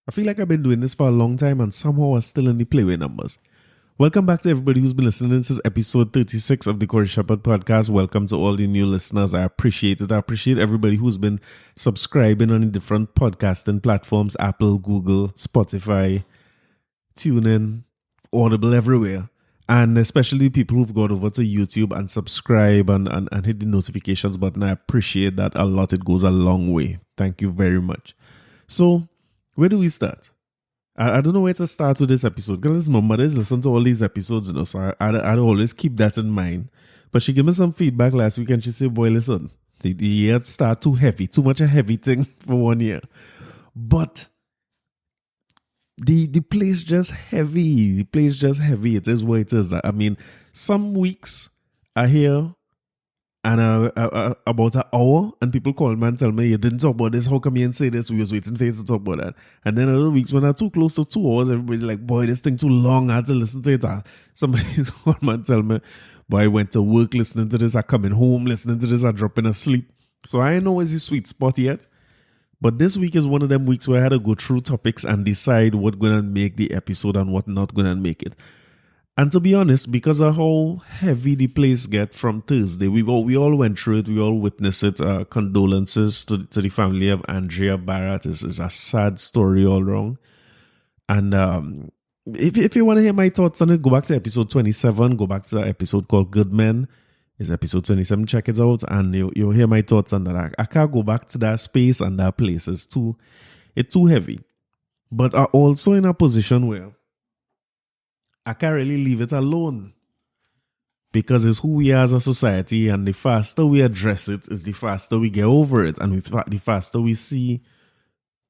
I feel like I've been doing this for a long time and somehow I'm still in the playway numbers. Welcome back to everybody who's been listening. This is episode 36 of the Corey Shepherd podcast. Welcome to all the new listeners. I appreciate it. I appreciate everybody who's been subscribing on the different podcasting platforms, Apple, Google, Spotify, TuneIn, Audible, everywhere. And especially people who've gone over to YouTube and subscribe and hit the notifications button. I appreciate that a lot. It goes a long way. Thank you very much. So, where do we start? I don't know where to start with this episode because my mother's listened to all these episodes, so I'd always keep that in mind. But she gave me some feedback last week and she said, boy, listen, the year start too heavy, too much a heavy thing for 1 year. But the place just heavy. The place just heavy. It is what it is. I mean, some weeks I hear and about an hour, and people call me and tell me, you didn't talk about this, how come you didn't say this, we was waiting for you to talk about that. And then other weeks when I'm too close to 2 hours, everybody's like, boy, this thing too long, I had to listen to it. Somebody's call me and tell me, boy, I went to work listening to this, I coming home listening to this, I dropping asleep. So I ain't know it's the sweet spot yet. But this week is one of them weeks where I had to go through topics and decide what going to make the episode and what not going to make it. And to be honest, because of how heavy the place get from Thursday, we all went through it. We all witnessed it. Condolences to the family of Andrea Bharatt. It's a sad story all wrong. And if you want to hear my thoughts on it, go back to episode 27. Go back to the episode called Good Men. It's episode 27. Check it out, and you'll hear my thoughts on that. I can't go back to that space and that place. It's too heavy. But I'm also in a position where I can't really leave it alone because it's who we are as a society, and the faster we address it is the faster we get over it, and the faster we see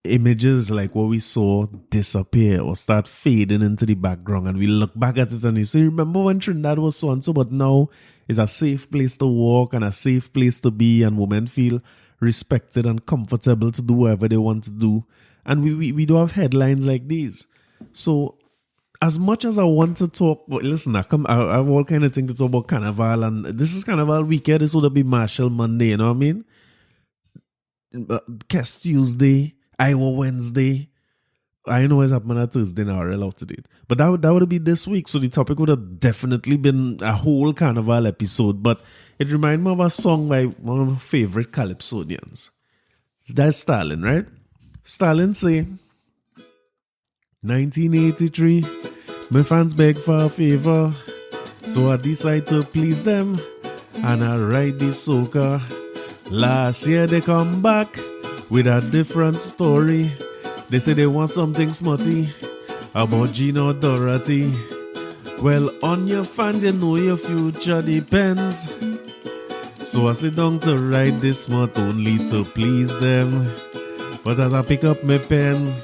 images like what we saw disappear or start fading into the background, and we look back at it and you say, remember when Trinidad was so and so, but now it's a safe place to walk and a safe place to be, and women feel respected and comfortable to do whatever they want to do. And we do have headlines like these. So as much as I want to talk, but listen, I have all kind of things to talk about carnival, and this is carnival weekend. This would be Marshall Monday, you know what I mean? Guess Tuesday, Iowa Wednesday. I know what's happening on Thursday now, real out to date. But that would be this week, so the topic would have definitely been a whole carnival episode. But it reminded me of a song by one of my favorite calypsonians. That's Stalin, right? Stalin say, 1983, my fans beg for a favor, so I decide to please them, and I write this soca. Last year they come back with a different story. They say they want something smutty about Gino Dorothy. Well, on your fans, you know your future depends. So I sit down to write this smut only to please them. But as I pick up my pen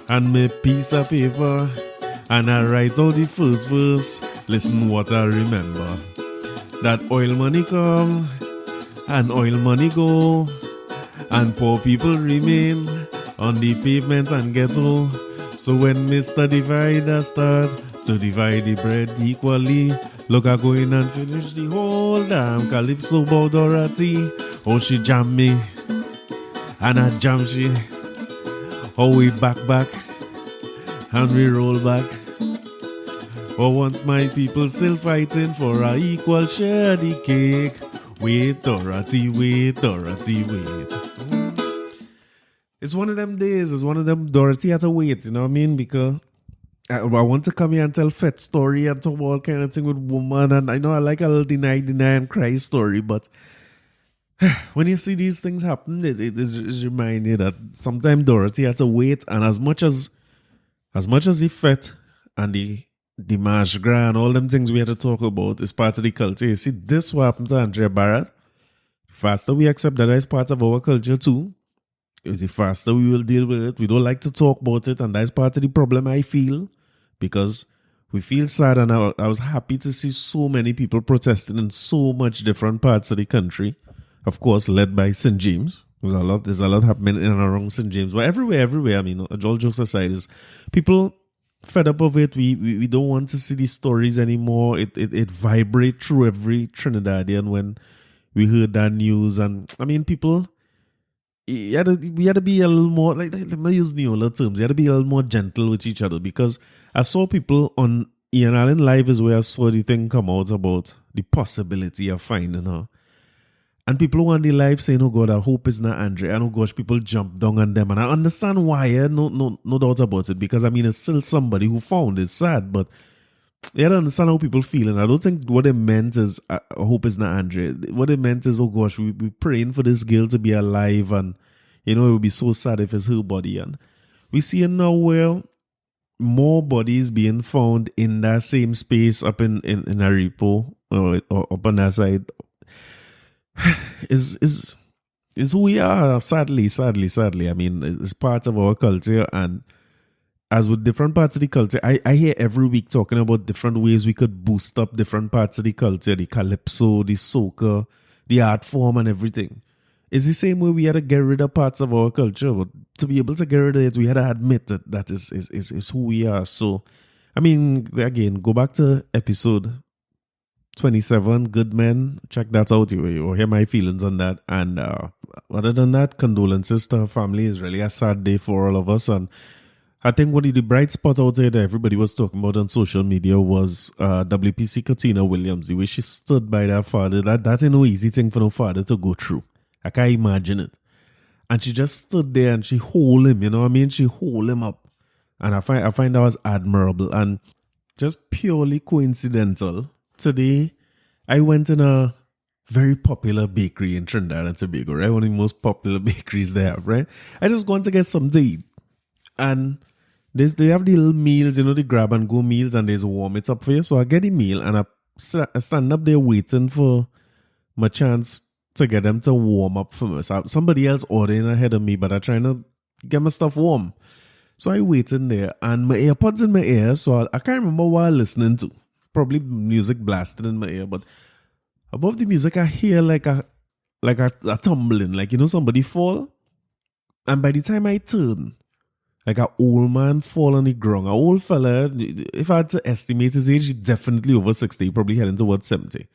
and my piece of paper, and I write out the first verse, listen what I remember. That oil money come, and oil money go, and poor people remain on the pavement and ghetto. So when Mr. Divider starts to divide the bread equally, look, I go in and finish the whole damn calypso about Dorothy. Oh, she jam me, and I jam she. Oh, we back, and we roll back. Oh, once my people still fighting for a equal share of the cake. Wait, Dorothy, wait, Dorothy, wait. It's one of them days. It's one of them Dorothy had to wait, you know what I mean? Because I want to come here and tell Fete story and talk all kind of thing with woman. And I know I like a little deny and cry story, but when you see these things happen, it is remind you that sometimes Dorothy had to wait. And as much as the Fete and the March Gras and all them things we had to talk about is part of the culture. You see, this what happened to Andrea Bharatt. The faster we accept that is part of our culture too, is the faster we will deal with it. We don't like to talk about it, and that's part of the problem, I feel, because we feel sad. And I was happy to see so many people protesting in so much different parts of the country, of course led by St. James. There's a lot happening in and around St. James, but everywhere. I mean, all jokes aside, is people fed up of it. We don't want to see these stories anymore. It vibrates through every Trinidadian when we heard that news. And I mean, people we had to be a little more, like, let me use Neola terms. You had to be a little more gentle with each other, because I saw people on Ian Allen Live is where I saw the thing come out about the possibility of finding her. And people who on the live saying, oh God, I hope it's not Andrea. And oh gosh, people jump down on them. And I understand why, no doubt about it. Because I mean, it's still somebody who found. It's sad, but you don't understand how people feel. And I don't think what they meant is, I hope it's not Andrea. What they meant is, oh gosh, we praying for this girl to be alive. And, it would be so sad if it's her body. And we see it now where more bodies being found in that same space up in a repo or up on that side is who we are. Sadly. I mean, it's part of our culture, and as with different parts of the culture, I hear every week talking about different ways we could boost up different parts of the culture, the calypso, the soca, the art form, and everything. It's the same way we had to get rid of parts of our culture, but to be able to get rid of it, we had to admit that is who we are. So, I mean, again, go back to episode 27, Good Men. Check that out. You'll hear my feelings on that. And other than that, condolences to her family. It's really a sad day for all of us. And I think one of the bright spots out there that everybody was talking about on social media was WPC Katina Williams. The way she stood by that father. That's no easy thing for no father to go through. I can't imagine it. And she just stood there and she hold him, you know what I mean? She hold him up. And I find that was admirable. And just purely coincidental, today, I went in a very popular bakery in Trinidad and Tobago, right? One of the most popular bakeries they have, right? I just going to get some tea. And they have the little meals, the grab and go meals, and there's warm it up for you. So I get the meal and I stand up there waiting for my chance to get them to warm up for me. So somebody else ordering ahead of me, but I'm trying to get my stuff warm. So I wait in there and my AirPods in my ear, so I can't remember what I'm listening to. Probably music blasting in my ear, but above the music I hear like a tumbling, like somebody fall. And by the time I turn, like an old man fall on the ground. An old fella, if I had to estimate his age, definitely over 60, probably heading towards 70.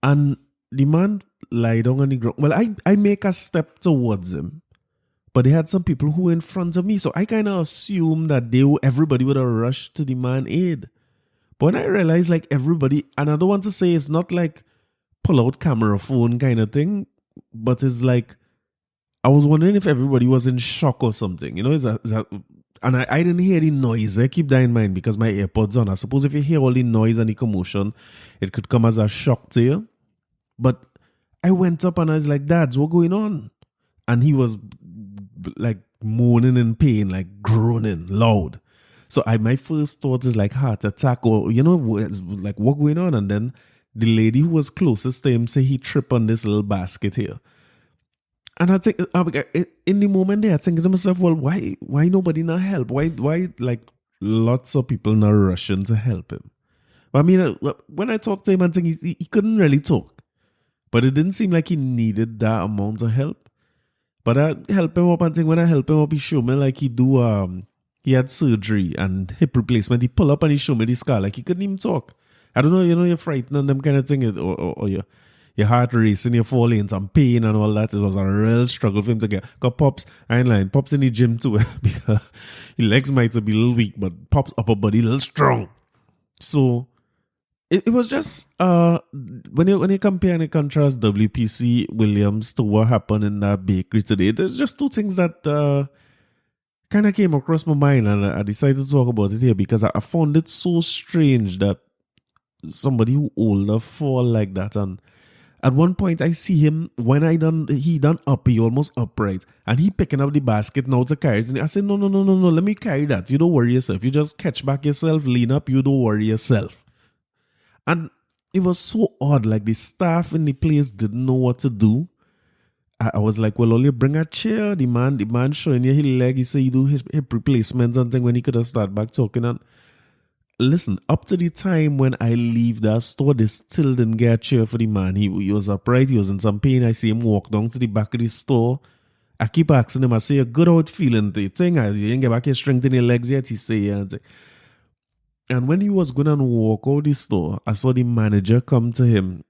And the man lie down on the ground. Well, I make a step towards him, but they had some people who were in front of me, so I kind of assumed that everybody would have rushed to the man aid. But when I realized, like, everybody, and I don't want to say it's not like pull out camera phone kind of thing, but it's like, I was wondering if everybody was in shock or something, is that and I didn't hear the noise. I keep that in mind because my AirPods on. I suppose if you hear all the noise and the commotion, it could come as a shock to you. But I went up and I was like, Dads, what's going on? And he was like moaning in pain, like groaning loud. So my first thought is like heart attack or, like what going on? And then the lady who was closest to him said he tripped on this little basket here. And I think, in the moment there, I think to myself, well, why nobody not help? Why like lots of people not rushing to help him? But I mean, when I talked to him, I think he couldn't really talk. But it didn't seem like he needed that amount of help. But I helped him up, and think when I helped him up, he showed me like he had surgery and hip replacement. He pulled up and he showed me the scar, like he couldn't even talk. I don't know, you're frightened and them kind of thing, or your heart racing, you're falling in some pain and all that. It was a real struggle for him to get. Because Pops, I ain't lying, Pops in the gym too, because his legs might be a little weak, but Pops' upper body a little strong. So it was just when you compare and contrast WPC Williams to what happened in that bakery today, there's just two things that kind of came across my mind, and I decided to talk about it here because I found it so strange that somebody who older fall like that. And at one point I see him when he done up, he almost upright, and he picking up the basket now to carry it. And I said, no, let me carry that. You don't worry yourself. You just catch back yourself, lean up. You don't worry yourself. And it was so odd. Like the staff in the place didn't know what to do. I was like, well, only bring a chair. The man showing you his leg. He said he do his hip replacements and thing when he could have started back talking. And listen, up to the time when I leave that store, they still didn't get a chair for the man. He was upright. He was in some pain. I see him walk down to the back of the store. I keep asking him, I say, good how it feeling? The thing, you didn't get back your strength in your legs yet? He say, yeah. And when he was going to walk out the store, I saw the manager come to him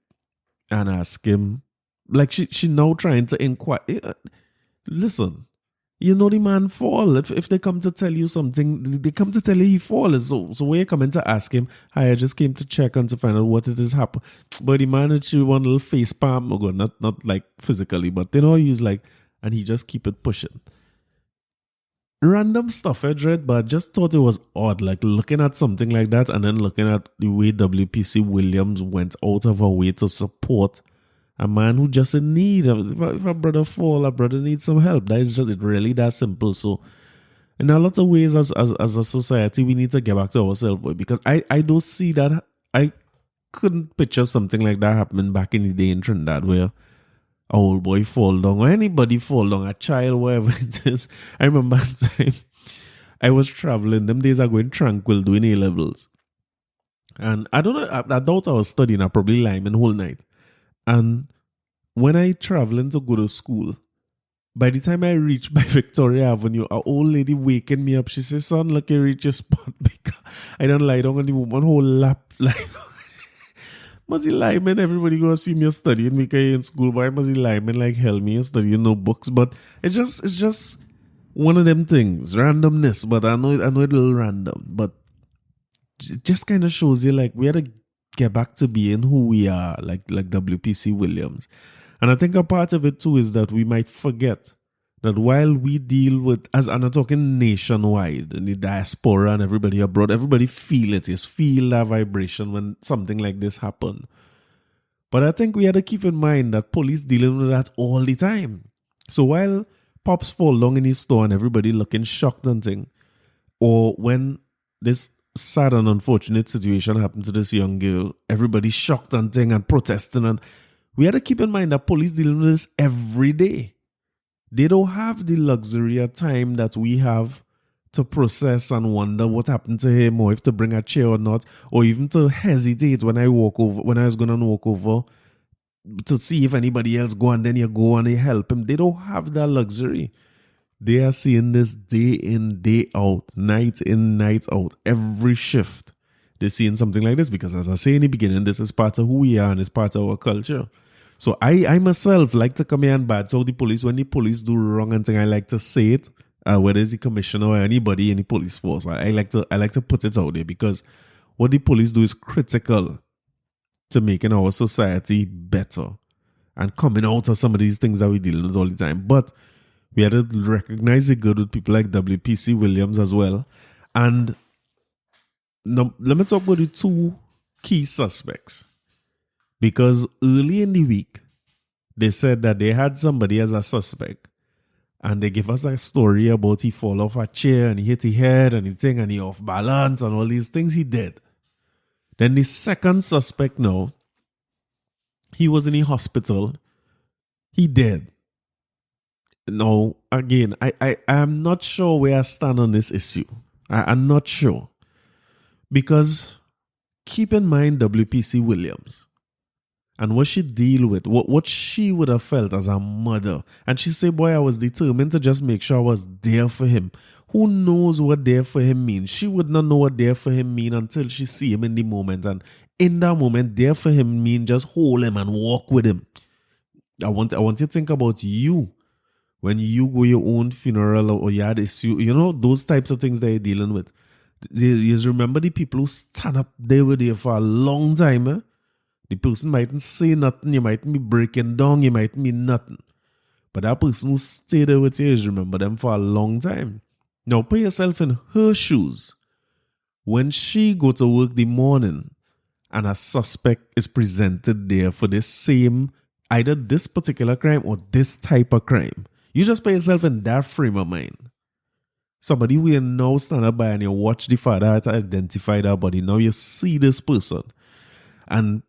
and ask him, like she now trying to inquire. Listen, you know the man fall. If they come to tell you something, they come to tell you he fall. So when you come in to ask him, hi, I just came to check on to find out what it is happen. But the man actually one little face palm, or not like physically, but you know, he's like, and he just keep it pushing. Random stuff I read, but I just thought it was odd, like looking at something like that and then looking at the way WPC Williams went out of her way to support a man who just in need. If a brother fall, a brother needs some help. That is just it, really that simple. So in a lot of ways as a society, we need to get back to ourselves, because I don't see that. I couldn't picture something like that happening back in the day in Trinidad, where a old boy fall down or anybody fall down, a child, whatever it is. I remember a time I was traveling, them days I going tranquil doing A levels. And I don't know, I doubt I was studying, I probably lying whole night. And when I traveling to go to school, by the time I reached by Victoria Avenue, an old lady waking me up. She says, son, look, you reach your spot because I don't lie down on the woman whole lap. Like, must he lie, man? Everybody gonna see me studying me in school. Why must he lie, man? Like hell me studying no books. But it's just one of them things. Randomness. But I know it's a little random. But it just kind of shows you like we had to get back to being who we are, like WPC Williams. And I think a part of it too is that we might forget that while we deal with, and I'm talking nationwide, and the diaspora and everybody abroad, everybody feel it, is feel that vibration when something like this happen. But I think we have to keep in mind that police dealing with that all the time. So while Pops fall down in his store and everybody looking shocked and thing, or when this sad and unfortunate situation happened to this young girl, everybody shocked and thing and protesting, and we have to keep in mind that police dealing with this every day. They don't have the luxury of time that we have to process and wonder what happened to him, or if to bring a chair or not, or even to hesitate when I was going to walk over to see if anybody else go, and then you go and you help him. They don't have that luxury. They are seeing this day in, day out, night in, night out, every shift. They're seeing something like this because, as I say in the beginning, this is part of who we are and it's part of our culture. So I myself like to come here and bad talk the police. When the police do wrong and thing, I like to say it, whether it's the commissioner or anybody in the police force. I like to put it out there, because what the police do is critical to making our society better and coming out of some of these things that we're dealing with all the time. But we had to recognize the good with people like WPC Williams as well. And now, let me talk about the two key suspects. Because early in the week, they said that they had somebody as a suspect. And they give us a story about he fall off a chair and he hit his head and he off balance and all these things he did. Then the second suspect now, he was in the hospital. He dead. Now, again, I'm not sure where I stand on this issue. I'm not sure. Because keep in mind WPC Williams and what she deal with, what she would have felt as a mother. And she said, boy, I was determined to just make sure I was there for him. Who knows what there for him means? She would not know what there for him mean until she see him in the moment. And in that moment, there for him mean just hold him and walk with him. I want you to think about you when you go your own funeral or you had issue, you know, those types of things that you're dealing with. You remember the people who stand up there with you for a long time, eh? The person mightn't say nothing, you mightn't be breaking down, you mightn't be nothing. But that person who stayed there with you, you remember them for a long time. Now put yourself in her shoes. When she go to work the morning and a suspect is presented there for this same, either this particular crime or this type of crime, you just put yourself in that frame of mind. Somebody who you now stand up by and you watch the father to identify that body. Now you see this person. And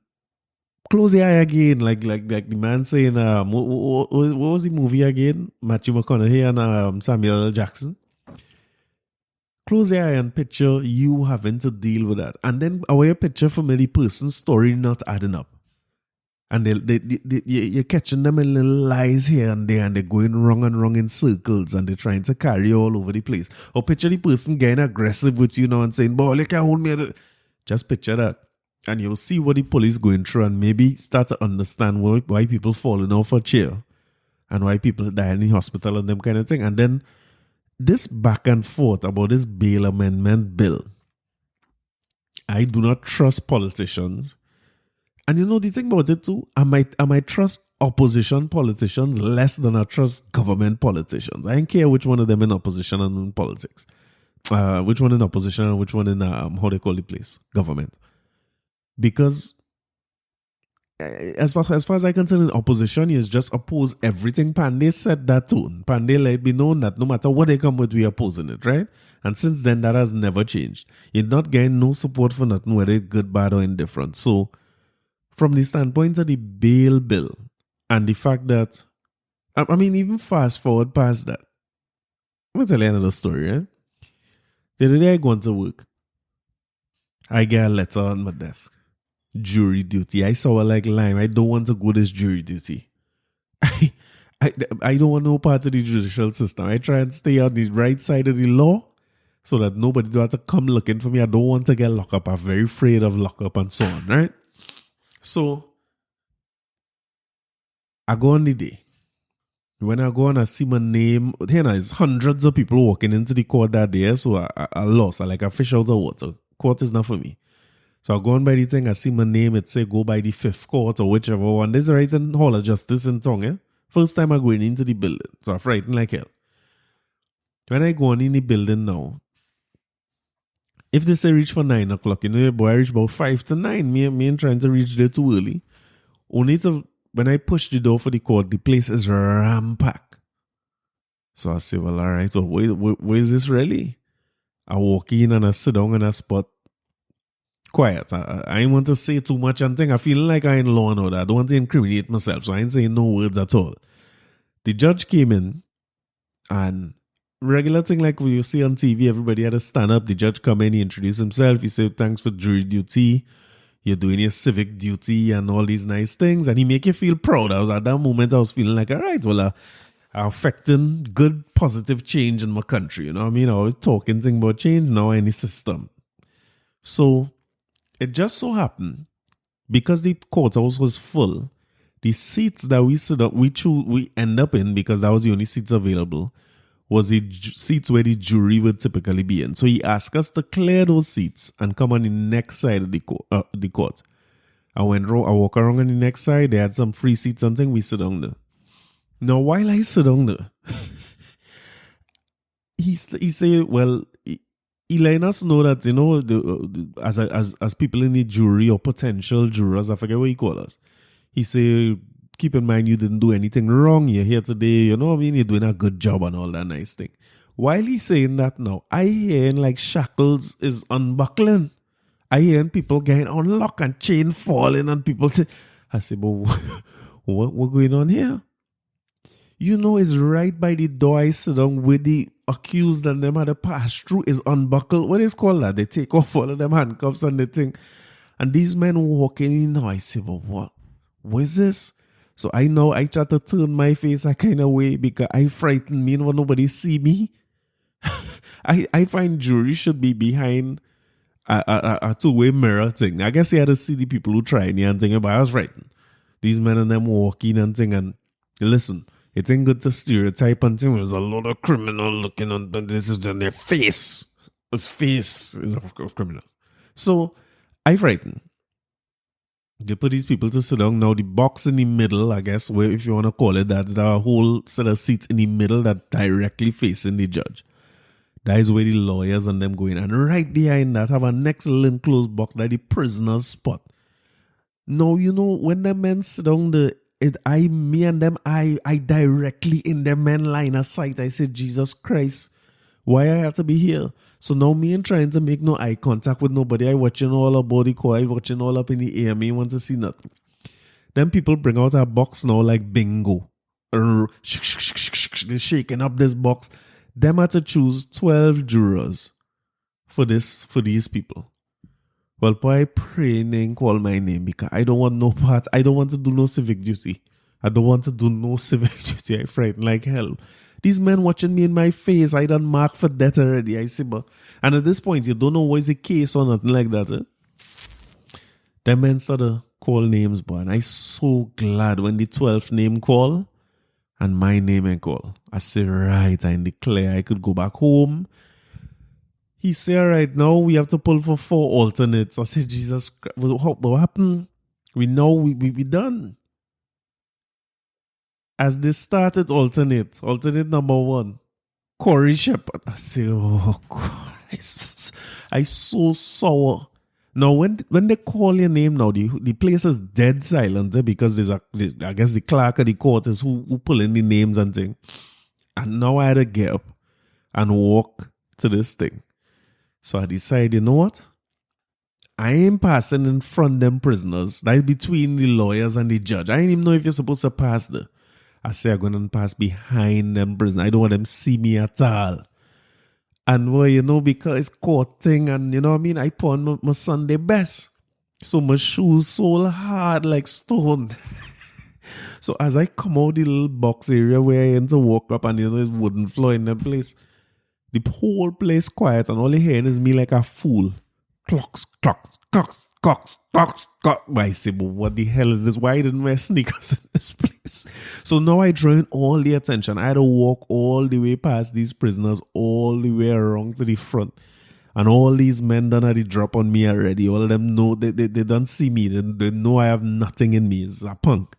close your eye again, like the man saying, what was the movie again? Matthew McConaughey and Samuel L. Jackson. Close your eye and picture you having to deal with that. And then away a picture from the person's story not adding up. And you're catching them in little lies here and there, and they're going wrong and wrong in circles, and they're trying to carry all over the place. Or picture the person getting aggressive with you now and saying, boy, you can't hold me. Just picture that. And you'll see what the police going through and maybe start to understand why people falling off a chair and why people die in the hospital and them kind of thing. And then this back and forth about this bail amendment bill. I do not trust politicians. And the thing about it too, I might trust opposition politicians less than I trust government politicians. I don't care which one of them in opposition and in politics. Which one in opposition and which one in, how they call the place, government. Because as far as I concern, in opposition, you just oppose everything. Pandey said that too. Pandey let be known that no matter what they come with, we are opposing it, right? And since then, that has never changed. You're not getting no support for nothing, whether it's good, bad, or indifferent. So, from the standpoint of the bail bill and the fact that, I mean, even fast forward past that, I'm going to tell you another story, right? The other day I go to work. I get a letter on my desk. Jury duty. I saw like lime. I don't want to go this jury duty. I don't want no part of the judicial system. I try and stay on the right side of the law so that nobody don't have to come looking for me. I don't want to get locked up. I'm very afraid of lockup and so on, right? So I go on the day. When I go on, I see my name. There's hundreds of people walking into the court that day. So I lost. I like a fish out of water. Court is not for me. So I go on by the thing, I see my name, it say go by the 5th court or whichever one. This is right in Hall of Justice in Tongue, eh? First time I going into the building. So I'm frightened like hell. When I go on in the building now, if they say reach for 9 o'clock, boy, I reach about 5 to 9. Me ain't trying to reach there too early. Only when I push the door for the court, the place is ram-packed. So I say, well, all right, so where is this really? I walk in and I sit down in a spot. Quiet. I ain't want to say too much and thing. I feel like I ain't law and order. I don't want to incriminate myself, so I ain't saying no words at all. The judge came in and regular thing like you see on TV, everybody had to stand up. The judge come in, he introduced himself. He said, thanks for jury duty. You're doing your civic duty and all these nice things. And he make you feel proud. At that moment, I was feeling like, all right, well, I'm affecting good, positive change in my country. You know what I mean? I was talking thing about change now in the system. So it just so happened, because the courthouse was full, the seats that we end up in, because that was the only seats available, was the seats where the jury would typically be in. So he asked us to clear those seats and come on the next side of the court. I walk around on the next side. They had some free seats and thing. We sit down there. Now, while I sit down there, he say, well, he let us know that, as people in the jury or potential jurors, I forget what he called us. He say, keep in mind you didn't do anything wrong. You're here today. You know what I mean? You're doing a good job and all that nice thing. While he's saying that now, I hearing like shackles is unbuckling. I hearing people getting unlocked and chain falling and people say, I say, but what going on here? It's right by the door I sit down with the accused and them had to pass through is unbuckled. What is called that? They take off all of them handcuffs and they think. And these men walking in now, I say, but what is this? So I try to turn my face a kind of way because I frighten me when nobody see me. I find jury should be behind a two-way mirror thing. I guess you had to see the people who try and thing, but I was frightened. These men and them walking and thing, and listen, it ain't good to stereotype and thing. There's a lot of criminal looking on this is on their face. It's face of criminal. So I frightened. They put these people to sit down. Now the box in the middle, I guess, where if you want to call it that, there are a whole set of seats in the middle that directly facing the judge. That is where the lawyers and them go in. And right behind that have an excellent closed box that the prisoner's spot. Now, when the men sit down me and them, I directly in the men line of sight. I said, Jesus Christ, why I have to be here? So now me ain't trying to make no eye contact with nobody. I watching all about the coil, watching all up in the air. Me want to see nothing. Then people bring out a box now like bingo. They're shaking up this box. Them had to choose 12 jurors for these people. Well, boy, I pray and call my name because I don't want no part. I don't want to do no civic duty. I frighten like hell. These men watching me in my face, I done mark for death already. I say, but and at this point, you don't know what is the case or nothing like that. Them men started call names, but and I so glad when the 12th name call, And my name ain't call. I say, right, I declare I could go back home. He say, all right, now we have to pull for 4 alternates. I said, Jesus Christ, what happened? We know we done. As they started alternate number 1, Corey Shepherd. I say, oh God, I so sour. Now, when they call your name now, the place is dead silent because I guess the clerk of the court is who pull in the names and thing. And now I had to get up and walk to this thing. So I decided, you know what? I ain't passing in front of them prisoners. That's between the lawyers and the judge. I ain't even know if you're supposed to pass there. I say I'm going to pass behind them prisoners. I don't want them see me at all. And well, you know, because it's court thing and you know what I mean, I put on my Sunday best. So my shoes so hard like stone. So as I come out the little box area where I enter walk up and you know, there's wooden floor in the place, the whole place quiet and all you hearing is me like a fool. Clocks, clocks, clocks, clocks, clocks, clocks. I say, but what the hell is this? Why I didn't wear sneakers in this place? So now I draw in all the attention. I had to walk all the way past these prisoners, all the way around to the front. And all these men done had the drop on me already. All of them know, they don't see me. They know I have nothing in me. It's a punk.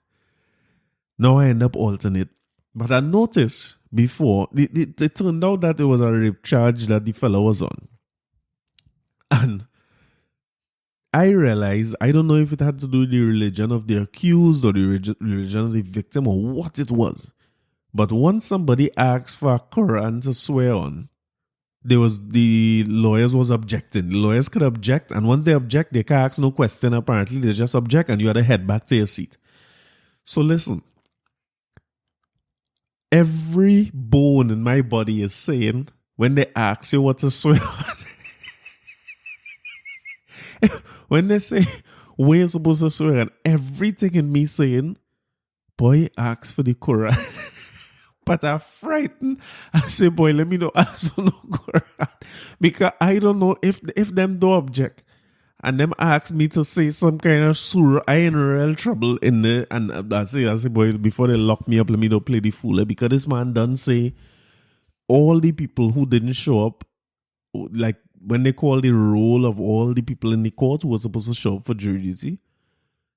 Now I end up alternate. But I noticed before, it turned out that it was a rape charge that the fellow was on. And I realized, I don't know if it had to do with the religion of the accused or the religion of the victim or what it was. But once somebody asked for a Quran to swear on, the lawyers was objecting. The lawyers could object, and once they object, they can't ask no question apparently. They just object and you had to head back to your seat. So listen, every bone in my body is saying, when they ask you what to swear on, when they say, where you supposed to swear, and everything in me saying, boy, ask for the Quran. But I'm frightened. I say, boy, let me know ask for no Quran. Because I don't know if them don't object and them ask me to say some kind of surah, I in real trouble in there. And I say, boy, before they lock me up, let me not play the fool. Because this man done say all the people who didn't show up, like, when they call the roll of all the people in the court who were supposed to show up for jury duty,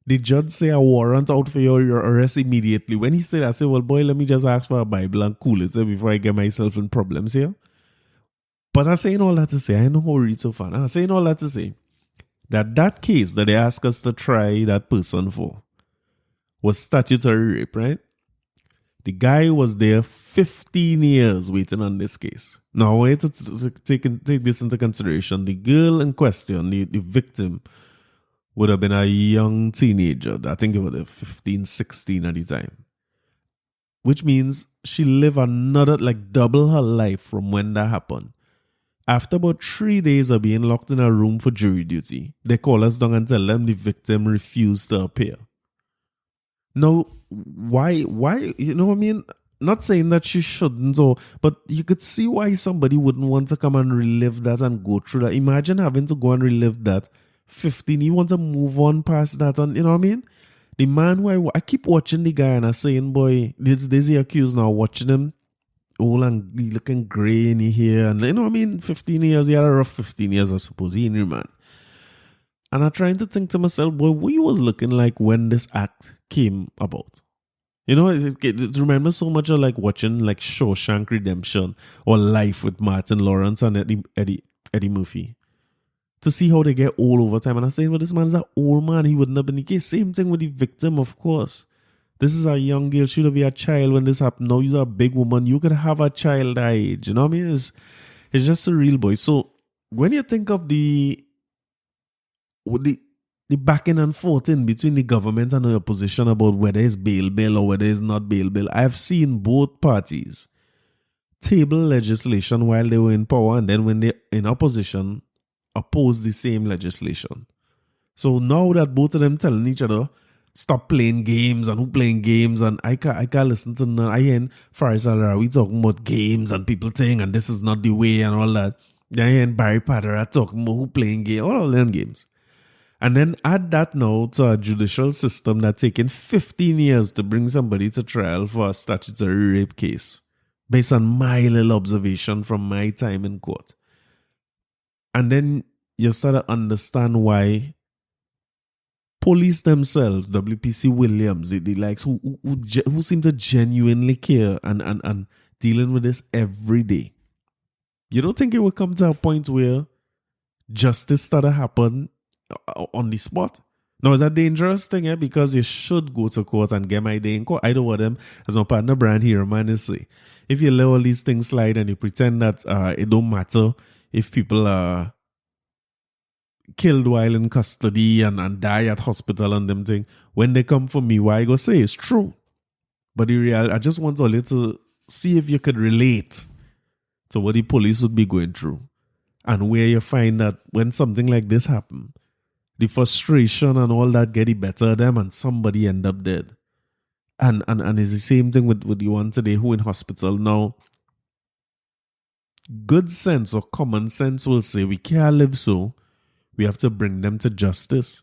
the judge say a warrant out for your arrest immediately. When he said, I said, well, boy, let me just ask for a Bible and cool it before I get myself in problems here. But I'm saying all that to say, I know how read so far. I'm saying all that to say that case that they asked us to try that person for was statutory rape, right? The guy was there 15 years waiting on this case. Now, I want you to take this into consideration. The girl in question, the victim, would have been a young teenager. I think it was 15, 16 at the time. Which means she lived another, like double her life from when that happened. After about 3 days of being locked in a room for jury duty, they call us down and tell them the victim refused to appear. Now, why, you know what I mean? Not saying that she shouldn't, but you could see why somebody wouldn't want to come and relive that and go through that. Imagine having to go and relive that 15. You want to move on past that, and you know what I mean? The man who I keep watching the guy and I'm saying, boy, this is the accused now, watching him old and looking grey in here, and you know what I mean? 15 years, he had a rough 15 years, I suppose. He ain't man. And I'm trying to think to myself, boy, what he was looking like when this act came about. You know, it remembers so much of like watching like Shawshank Redemption or Life with Martin Lawrence and Eddie Murphy. To see how they get old over time. And I'm saying, well, this man is an old man. He wouldn't have been the case. Same thing with the victim, of course. This is a young girl. Should have been a child when this happened. Now you're a big woman. You could have a child that age. You know what I mean? It's just a real boy. So when you think of the backing and forth in between the government and the opposition about whether it's bail bill or whether it's not bail bill, I've seen both parties table legislation while they were in power, and then when they're in opposition, oppose the same legislation. So now that both of them telling each other, stop playing games and who playing games, and I can't listen to none. I hear Faris Al-Rawi talking about games and people saying, and this is not the way and all that. Then I hear Barry Padera talking about who playing games, all them games. And then add that now to a judicial system that's taken 15 years to bring somebody to trial for a statutory rape case, based on my little observation from my time in court. And then you start to understand why police themselves, WPC Williams, they likes who seem to genuinely care and dealing with this every day. You don't think it would come to a point where justice started to happen on the spot? Now, it's a dangerous thing, because you should go to court and get my day in court. I don't want them, as my partner Brian here, man, say, if you let all these things slide and you pretend that it don't matter if people are killed while in custody and die at hospital and them thing, when they come for me, what I go say is true. But the real, I just want a little see if you could relate to what the police would be going through, and where you find that when something like this happen, the frustration and all that get the better of them and somebody end up dead. And it's the same thing with the one today who in hospital. Now, good sense or common sense will say we can't live so. We have to bring them to justice.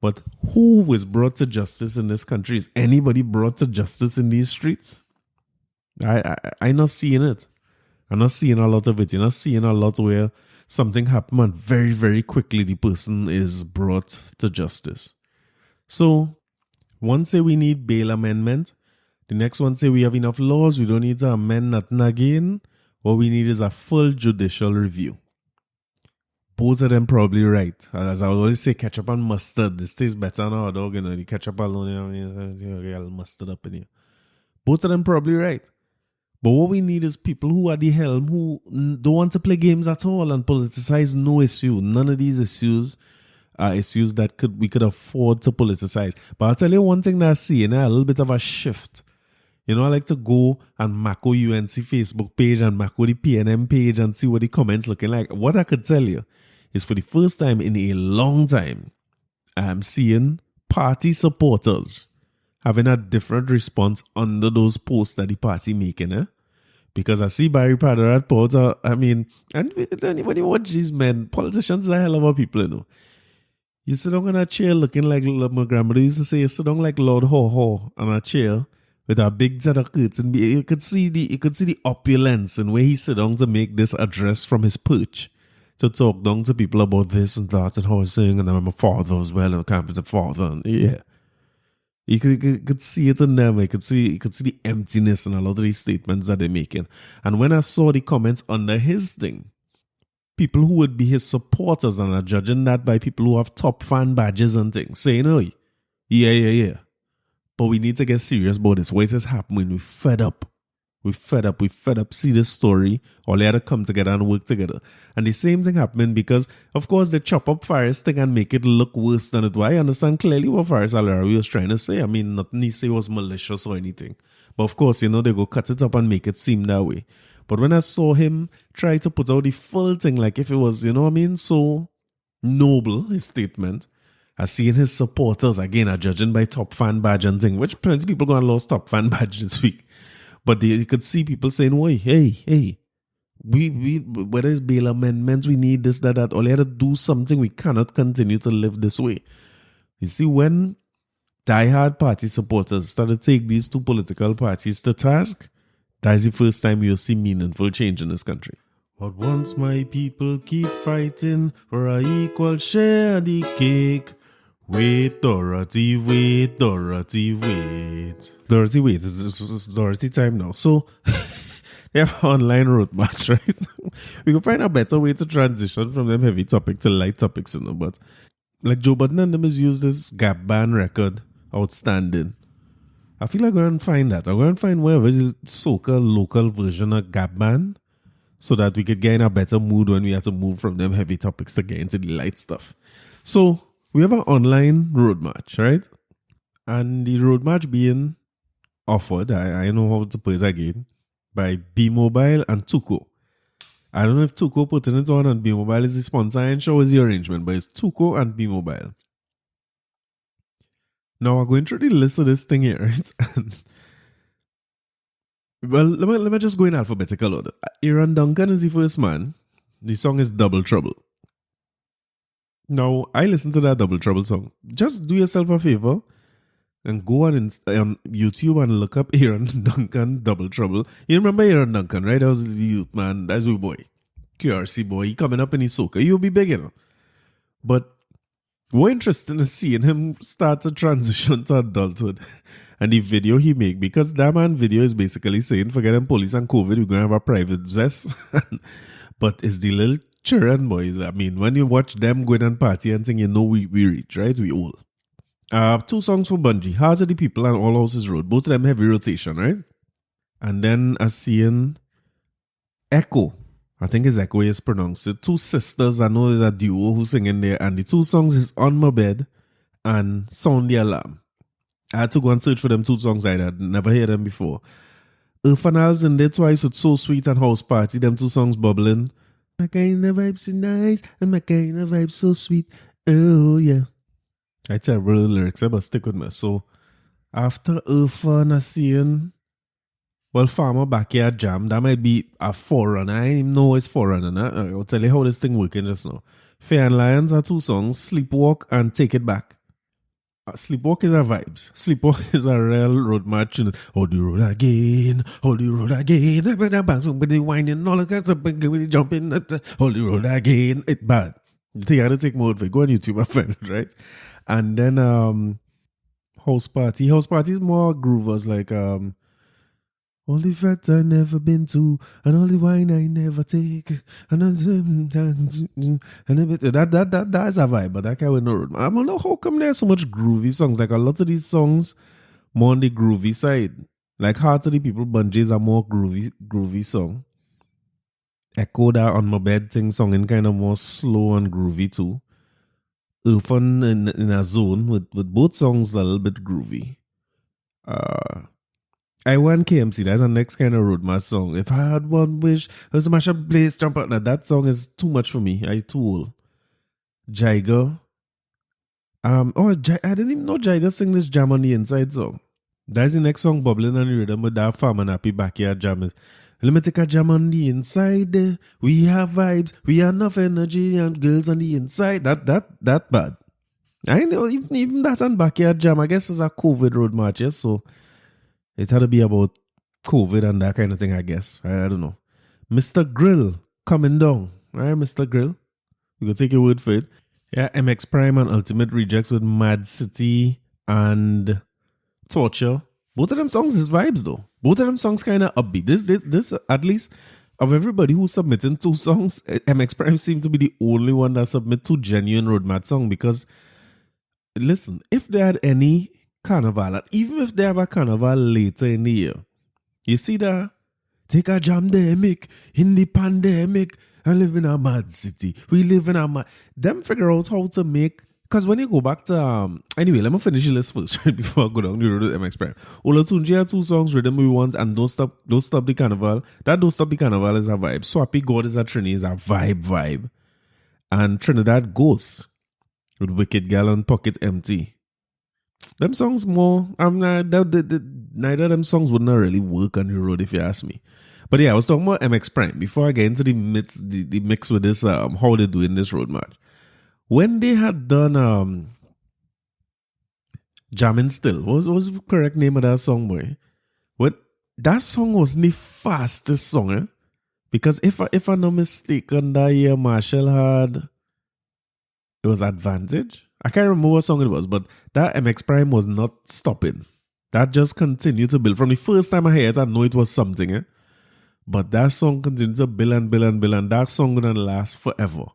But who was brought to justice in this country? Is anybody brought to justice in these streets? I'm not seeing it. I'm not seeing a lot of it. You're not seeing a lot where something happened and very, very quickly the person is brought to justice. So one say we need bail amendment. The next one say we have enough laws. We don't need to amend nothing again. What we need is a full judicial review. Both of them probably right. As I always say, ketchup and mustard. This tastes better on our dog, the ketchup alone, I'll mustard up in here. Both of them probably right. But what we need is people who are the helm, who don't want to play games at all and politicize no issue. None of these issues are issues that we could afford to politicize. But I'll tell you one thing that I see, a little bit of a shift. I like to go and macro UNC Facebook page and macro the PNM page and see what the comments looking like. What I could tell you is for the first time in a long time, I'm seeing party supporters having a different response under those posts that the party making, Because I see Barry Prader at Porter, and when you watch these men, politicians are a hell of a people, You sit down on a chair looking like my grandmother used to say, you sit down like Lord Haw on a chair with a big set of curtains. You could see the opulence and where he sit down to make this address from his perch, to talk down to people about this and that and how he's saying, and I'm a father as well, and I can't be a father. And yeah. You could see it in them. You could see the emptiness in a lot of these statements that they're making. And when I saw the comments under his thing, people who would be his supporters and are judging that by people who have top fan badges and things, saying, oh, yeah. But we need to get serious about this. What is happening? We're fed up. We fed up. See this story. All they had to come together and work together. And the same thing happening because, of course, they chop up Faris thing and make it look worse than it was. I understand clearly what Faris Al-Arawi was trying to say. Nothing he say was malicious or anything. But of course, they go cut it up and make it seem that way. But when I saw him try to put out the full thing, like if it was, so noble, his statement, I seen his supporters, again, are judging by top fan badge and thing, which plenty of people going to lose top fan badge this week. But you could see people saying, "Wait, hey, we whether it's bail amendments, we need this, that. All you had to do something. We cannot continue to live this way." You see, when diehard party supporters started to take these two political parties to task, that is the first time you'll see meaningful change in this country. But once my people keep fighting for a equal share of the cake. Wait, Dorothy, wait. Dorothy, wait. It's Dorothy time now. So, they have online road match, right? We can find a better way to transition from them heavy topic to light topics, But like Joe Budden and them has used this gap band record, outstanding. I feel like I'm going to find that. I'm going to find wherever is a soca local version of gap band, so that we could get in a better mood when we have to move from them heavy topics to get into the light stuff. So, we have an online road march, right? And the road march being offered, I know how to put it again, by B-Mobile and Tuco. I don't know if Tuco putting it on and B-Mobile is the sponsor. I ain't sure what's the arrangement, but it's Tuco and B-Mobile. Now, we're going through the list of this thing here, right? Well, let me just go in alphabetical order. Aaron Duncan is the first man. The song is Double Trouble. Now, I listened to that Double Trouble song. Just do yourself a favor and go on YouTube and look up Aaron Duncan Double Trouble. You remember Aaron Duncan, right? That was the youth man. That's my boy. QRC boy. He coming up in his soca. You'll be big, you know. But more interesting is seeing him start to transition to adulthood and the video he make, because that man video is basically saying forget them police and COVID, we're gonna have a private zest. But it's the little children boys. I mean, when you watch them going and party and sing, you know we reach, right? We all. Two songs for Bungie, Heart of the People and All Houses Road. Both of them heavy rotation, right? And then I seeing Echo. I think it's Echo is pronounced it. Two sisters, I know there's a duo who sing in there, and the two songs is On My Bed and Sound the Alarm. I had to go and search for them two songs. I had never heard them before. Orphanals in there twice with So Sweet and House Party, them two songs bubbling. My kind of vibe so nice and my kind of vibe so sweet. Oh yeah. I tell the lyrics, but stick with me. So after Orphan, I seeing Farmer Backyard Jam, that might be a forerunner. I didn't even know it's forerunner. I'll tell you how this thing working just now. Fair and Lions are two songs, Sleepwalk and Take It Back. Sleepwalk is a vibes. Sleepwalk is a real road march. Hold the road again, hold the road again. Somebody whining, all the kinds of jumping. Hold the road again. It's bad. You think I gotta take more of it. Go on YouTube and find it, right? And then House Party. House Party is more groovers like all the facts I never been to, and all the wine I never take, and that's a vibe, but that kind of no. I don't know how come there's so much groovy songs. Like a lot of these songs, more on the groovy side. Like Heart of the People, Bungees are more groovy song. Echo that On My Bed thing song and kind of more slow and groovy too. Fun in a zone with both songs a little bit groovy. I want KMC. That's the next kind of road march song. If I had one wish, there's a mashup place, jump out. Now that song is too much for me. I too old. Jaiga. I didn't even know Jaiga sing this Jam on the Inside song. That's the next song, bubbling on the rhythm with that farm and happy backyard jam. Let me take a jam on the inside. We have vibes. We have enough energy and girls on the inside. That bad. I know even that on backyard jam. I guess it's a COVID road march, yes, so it had to be about COVID and that kind of thing, I guess. I don't know. Mr. Grill coming down. All right, Mr. Grill. You can take your word for it. Yeah, MX Prime and Ultimate Rejects with Mad City and Torture. Both of them songs is vibes though. Both of them songs kind of upbeat. This at least of everybody who's submitting two songs, MX Prime seems to be the only one that submit two genuine road mad song, because listen, if they had any carnival, even if they have a carnival later in the year, you see that take a jamdemic in the pandemic and live in a mad city. We live in a mad. Them figure out how to make. Because when you go back to anyway, let me finish the list first, right, before I go down the road to MX Prime. Olatunji had two songs, Rhythm We Want and Don't Stop the Carnival. That Don't Stop the Carnival is a vibe. Swappy God is a Trini is a vibe. And Trinidad Ghost with Wicked Gal and Pocket Empty. Them songs more, neither of them songs would not really work on the road if you ask me. But yeah, I was talking about MX Prime before I get into the mix with this, how they doing this road march. When they had done Jammin' Still, what was the correct name of that song, boy? What that song was the fastest song, eh? Because if I'm not mistaken, that year Marshall had, it was Advantage. I can't remember what song it was, but that MX Prime was not stopping. That just continued to build. From the first time I heard it, I know it was something, eh? But that song continued to build and that song gonna last forever.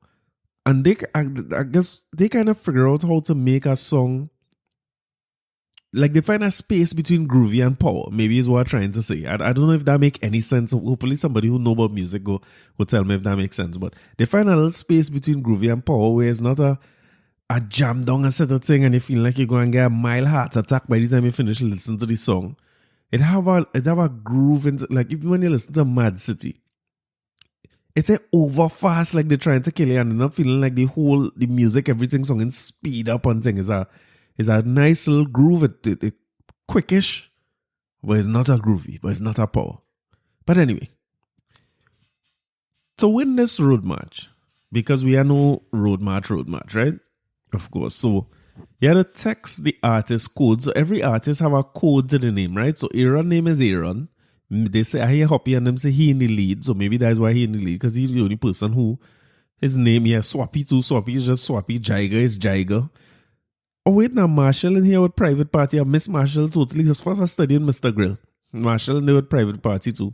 And I guess they kind of figure out how to make a song, like they find a space between groovy and power, maybe is what I'm trying to say. I don't know if that make any sense. Hopefully somebody who know about music will tell me if that makes sense. But they find a little space between groovy and power where it's not a jam down a set of thing and you feel like you're going to get a mild heart attack by the time you finish listening to the song. It have a groove into, like even when you listen to Mad City, it's over fast, like they're trying to kill you and you're not feeling like the music, everything song and speed up on thing. It's a nice little groove, it quickish, but it's not a groovy, but it's not a power. But anyway, to win this road march, because we are no road march, right? Of course. So you had to text the artist code. So every artist have a code to the name, right? So Aaron name is Aaron. They say I hear Hoppy and them say he in the lead. So maybe that's why he in the lead, because he's the only person who his name, yeah, Swappy too. Swappy is just Swappy. Jaiger is Jaiger. Oh wait, now Marshall in here with private party. I miss Marshall totally. Just first I studying Mr. Grill. Marshall in there with private party too.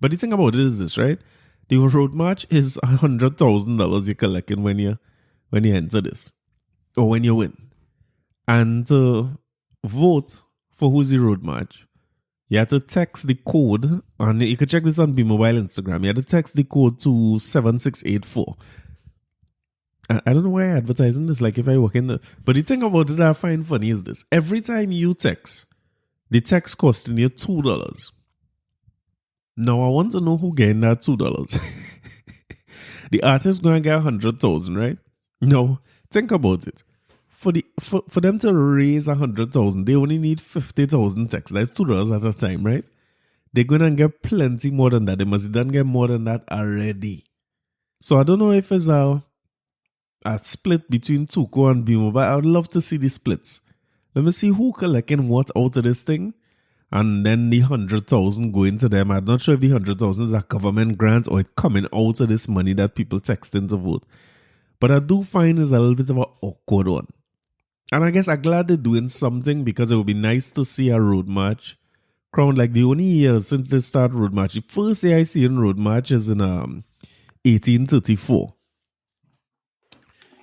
But the thing about it is this, right? The road march is $100,000 you're collecting when you enter this, or when you win. And to vote for who's the road march, you have to text the code, and you can check this on B-Mobile Instagram. You have to text the code to 7684. I don't know why I'm advertising this, like if I work in the... But the thing about it that I find funny is this. Every time you text, the text costing you $2. Now, I want to know who getting that $2. The artist going to get 100,000, right? No, think about it. For them to raise 100,000, they only need 50,000 texts. That's $2 at a time, right? They're going to get plenty more than that. They must then get more than that already. So I don't know if it's a split between Tuco and Bimo, but I would love to see the splits. Let me see who collecting what out of this thing. And then the 100,000 going to them. I'm not sure if the 100,000 is a government grant or it coming out of this money that people texting to vote. But I do find it's a little bit of an awkward one. And I guess I'm glad they're doing something, because it would be nice to see a road march crowned. Like the only year since they start road march, the first year I see in road march is in 1834.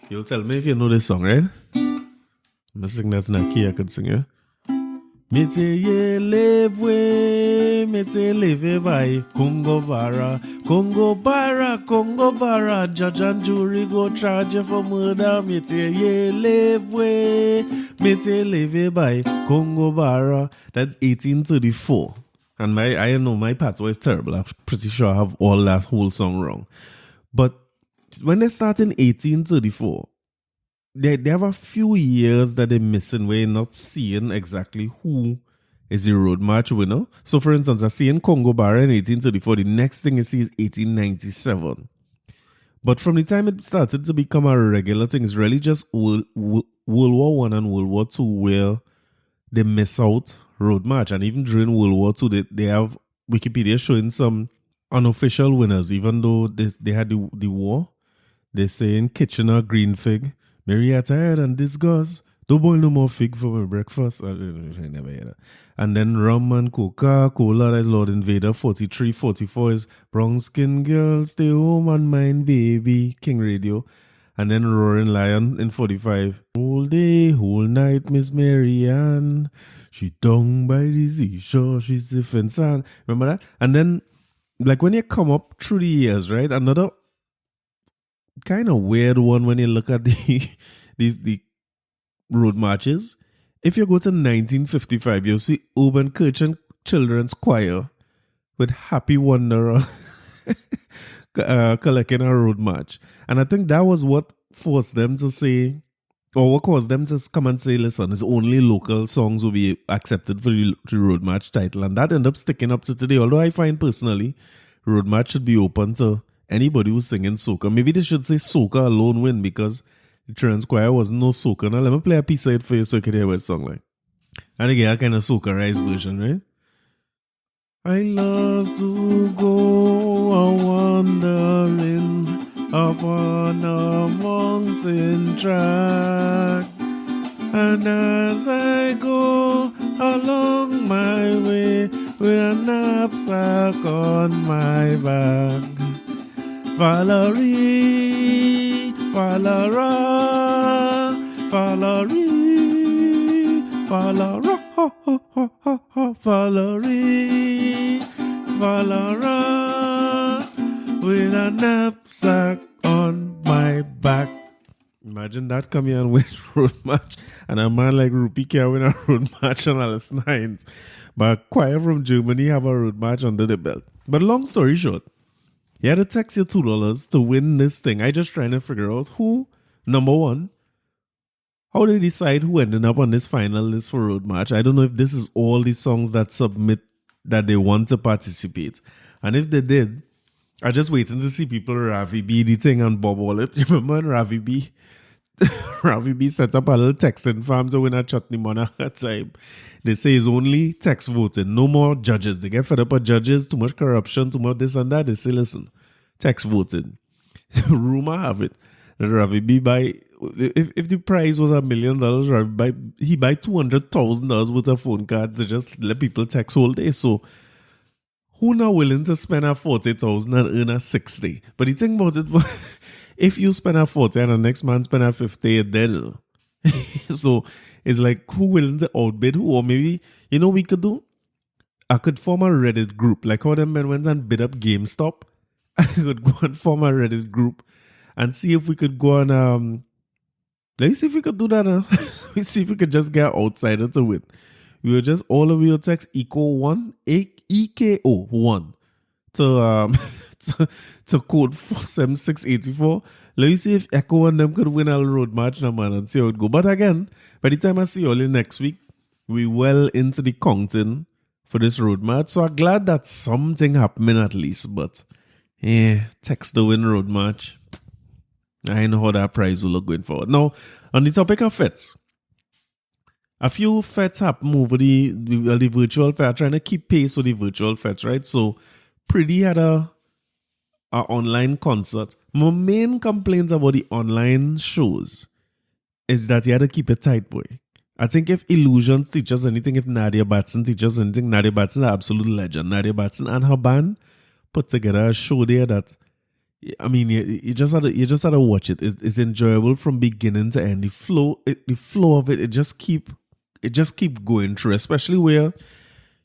You'll tell me if you know this song, right? I'm sing that in a key, I could sing it. Mete ye levwe, mete leve by Congo Bara, judge and jury go charge you for murder. Mete ye levwe, mete leve by Congo Bara. That's 1834. And I know my patois is terrible. I'm pretty sure I have all that whole song wrong. But when they start in 1834, they have a few years that they're missing where you're not seeing exactly who is the road march winner. So, for instance, I see in Congo Bara in 1834, the next thing you see is 1897. But from the time it started to become a regular thing, it's really just World War I and World War II where they miss out road march. And even during World War II, they have Wikipedia showing some unofficial winners, even though they had the war. They say in Kitchener, green fig. Mary tired and disgust. Don't boil no more fig for my breakfast. I never hear that. And then rum and Coca-Cola, that's Lord Invader. 43, 44 is brown skin girl, stay home and mind baby. King Radio. And then Roaring Lion in 45. Whole day, whole night, Miss Mary Ann. She down by the seashore, she's safe and sound. Remember that? And then, like when you come up through the years, right? Another kind of weird one when you look at the road marches. If you go to 1955, you'll see Urban Kirchen Children's Choir with Happy Wanderer collecting a road march. And I think that was what forced them to say, or what caused them to come and say, listen, it's only local songs will be accepted for the road march title. And that ended up sticking up to today. Although I find personally, road march should be open to anybody who's singing soca. Maybe they should say soca alone win, because the Children's Choir wasn't no soca. Now let me play a piece of it for you so you can hear what it's song like. And again, a kind of soca-rized version, right? I love to go a-wandering upon a mountain track, and as I go along my way with a knapsack on my back, Valerie, Valara, Valerie, Valara, ha, ha, ha, ha, ha, Valerie, Valara, with a knapsack on my back. Imagine that coming on with road march, and a man like Rupi can win a road march on Alice Nines. But a choir from Germany have a road march under the belt. But long story short, you had to text your $2 to win this thing. I just trying to figure out who, number one, how they decide who ended up on this final list for road march. I don't know if this is all the songs that submit that they want to participate. And if they did, I just waiting to see people Ravi B the thing and Bob Wallet. Remember when Ravi B? Ravi B set up a little texting farm to win a chutney man at that time. They say it's only text voting, no more judges. They get fed up with judges, too much corruption, too much this and that. They say, listen, text voting. Rumor have it that Ravi B buy, if the prize was $1 million, he buy $200,000 worth of phone cards to just let people text all day. So who not willing to spend a 40,000 and earn a 60? But the thing about it, if you spend a 40 and the next man spend a 50, you're dead. So it's like, who willing to outbid who? Or maybe, you know, we could do? I could form a Reddit group, like how them men went and bid up GameStop. I could go and form a Reddit group and see if we could go on. Let's see if we could do that. Let's see if we could just get an outsider to win. We will just all of your text ECO1 EKO1 to to code 47684. Let me see if Echo and them could win a road match now, man, and see how it go. But again, by the time I see you all in next week, we well into the counting for this road match. So I'm glad that something happening at least. But text the win road match. I know how that prize will look going forward. Now, on the topic of fetes, a few fetes happen over the virtual fete, trying to keep pace with the virtual fetes, right? So, Preeze had a online concert. My main complaints about the online shows is that you had to keep it tight, boy. I think if Illusions teaches anything, if Nadia Batson teaches anything, Nadia Batson is an absolute legend. Nadia Batson and her band put together a show there that, I mean, you just had to watch it. It's enjoyable from beginning to end. The flow of it just keep going through, especially where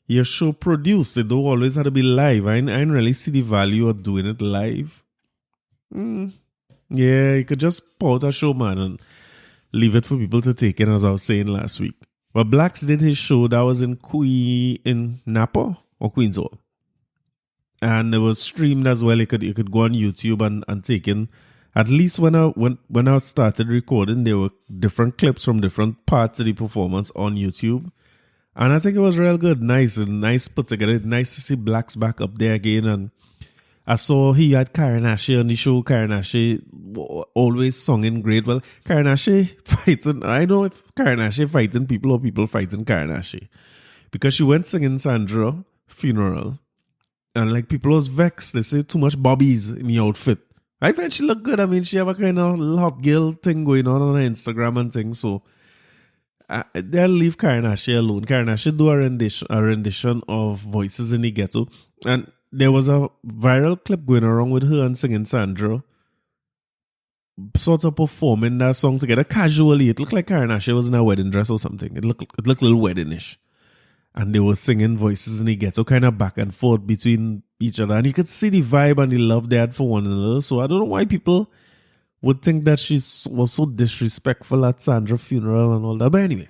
your show produced. It don't always have to be live. I didn't really see the value of doing it live. Yeah, you could just pause a show, man, and leave it for people to take in, as I was saying last week. But Blacks did his show that was in Napa or Queens Hall. And it was streamed as well. You could go on YouTube and take in. At least when I started recording, there were different clips from different parts of the performance on YouTube. And I think it was real good. Nice put together. Nice to see Blacks back up there again. And I saw he had Karen Ashe on the show. Karen Ashe always singing great. Well, Karen Ashe fighting. I know if Karen Ashe fighting people or people fighting Karen Ashe. Because she went singing Sandra funeral. And like people was vexed. They say too much bobbies in the outfit. I think she looked good. I mean, she have a kind of hot girl thing going on her Instagram and things. So they'll leave Karen Ashe alone. Karen Ashe do a rendition of Voices in the Ghetto. And there was a viral clip going around with her and singing Sandra, sort of performing that song together casually. It looked like Karen Ashe was in a wedding dress or something. It looked a little weddingish. And they were singing Voices in the Ghetto, kind of back and forth between each other. And you could see the vibe and the love they had for one another. So I don't know why people would think that she was so disrespectful at Sandra's funeral and all that. But anyway,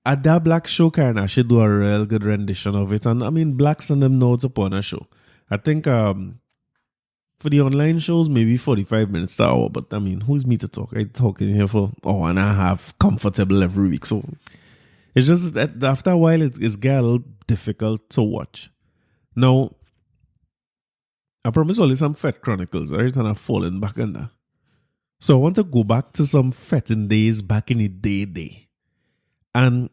at that Black show, Karen Ashe do a real good rendition of it. And I mean, Blacks and them know it's upon a show. I think for the online shows, maybe 45 minutes to an hour. But I mean, who's me to talk? I talk in here for an hour and a half, comfortable every week. So it's just that after a while, it's get a little difficult to watch. Now, I promise only some Fete Chronicles, right? And I've fallen back on that. So I want to go back to some fetting days back in the day. And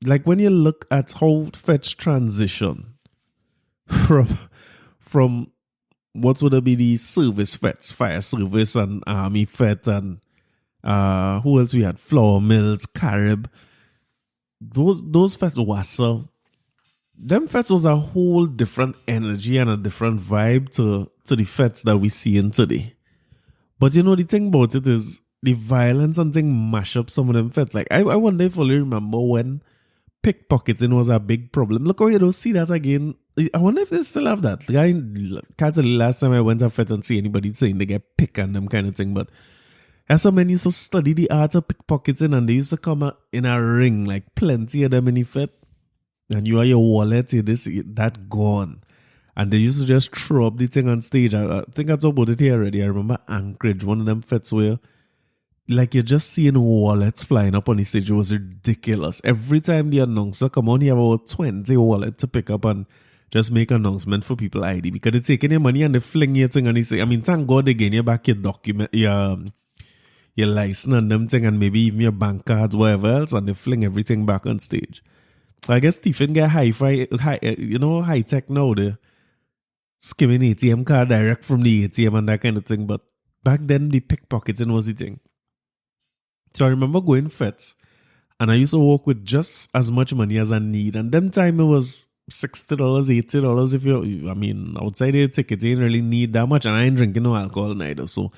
like when you look at how Fet's transition from what would be the service fetes, fire service and army fete and who else we had? Flour mills, Carib. Those fetes was them fetes was a whole different energy and a different vibe to the fetes that we see in today. But you know, the thing about it is the violence and thing mash up some of them fetes. Like I wonder if you remember when pickpocketing was a big problem. Look how you don't see that again. I wonder if they still have that. Like, I can't tell you last time I went to a fete and see anybody saying they get picked and them kind of thing. But as some men used to study the art of pickpocketing and they used to come in a ring, like plenty of them in the fete. And you have your wallet, that gone. And they used to just throw up the thing on stage. I think I talked about it here already. I remember Anchorage, one of them fetes where like you're just seeing wallets flying up on the stage. It was ridiculous. Every time the announcer come on, he have about 20 wallets to pick up and just make announcement for people ID because they're taking your money and they fling your thing and they say, I mean, thank God they gain you back your document, your license and them thing and maybe even your bank cards, whatever else, and they fling everything back on stage. So I guess Stephen get high tech now. They're skimming ATM card direct from the ATM and that kind of thing. But back then, the pickpocketing was the thing. So I remember going fete and I used to walk with just as much money as I need. And them time it was $60, $80 if outside the ticket, you ain't really need that much. And I ain't drinking no alcohol neither. So,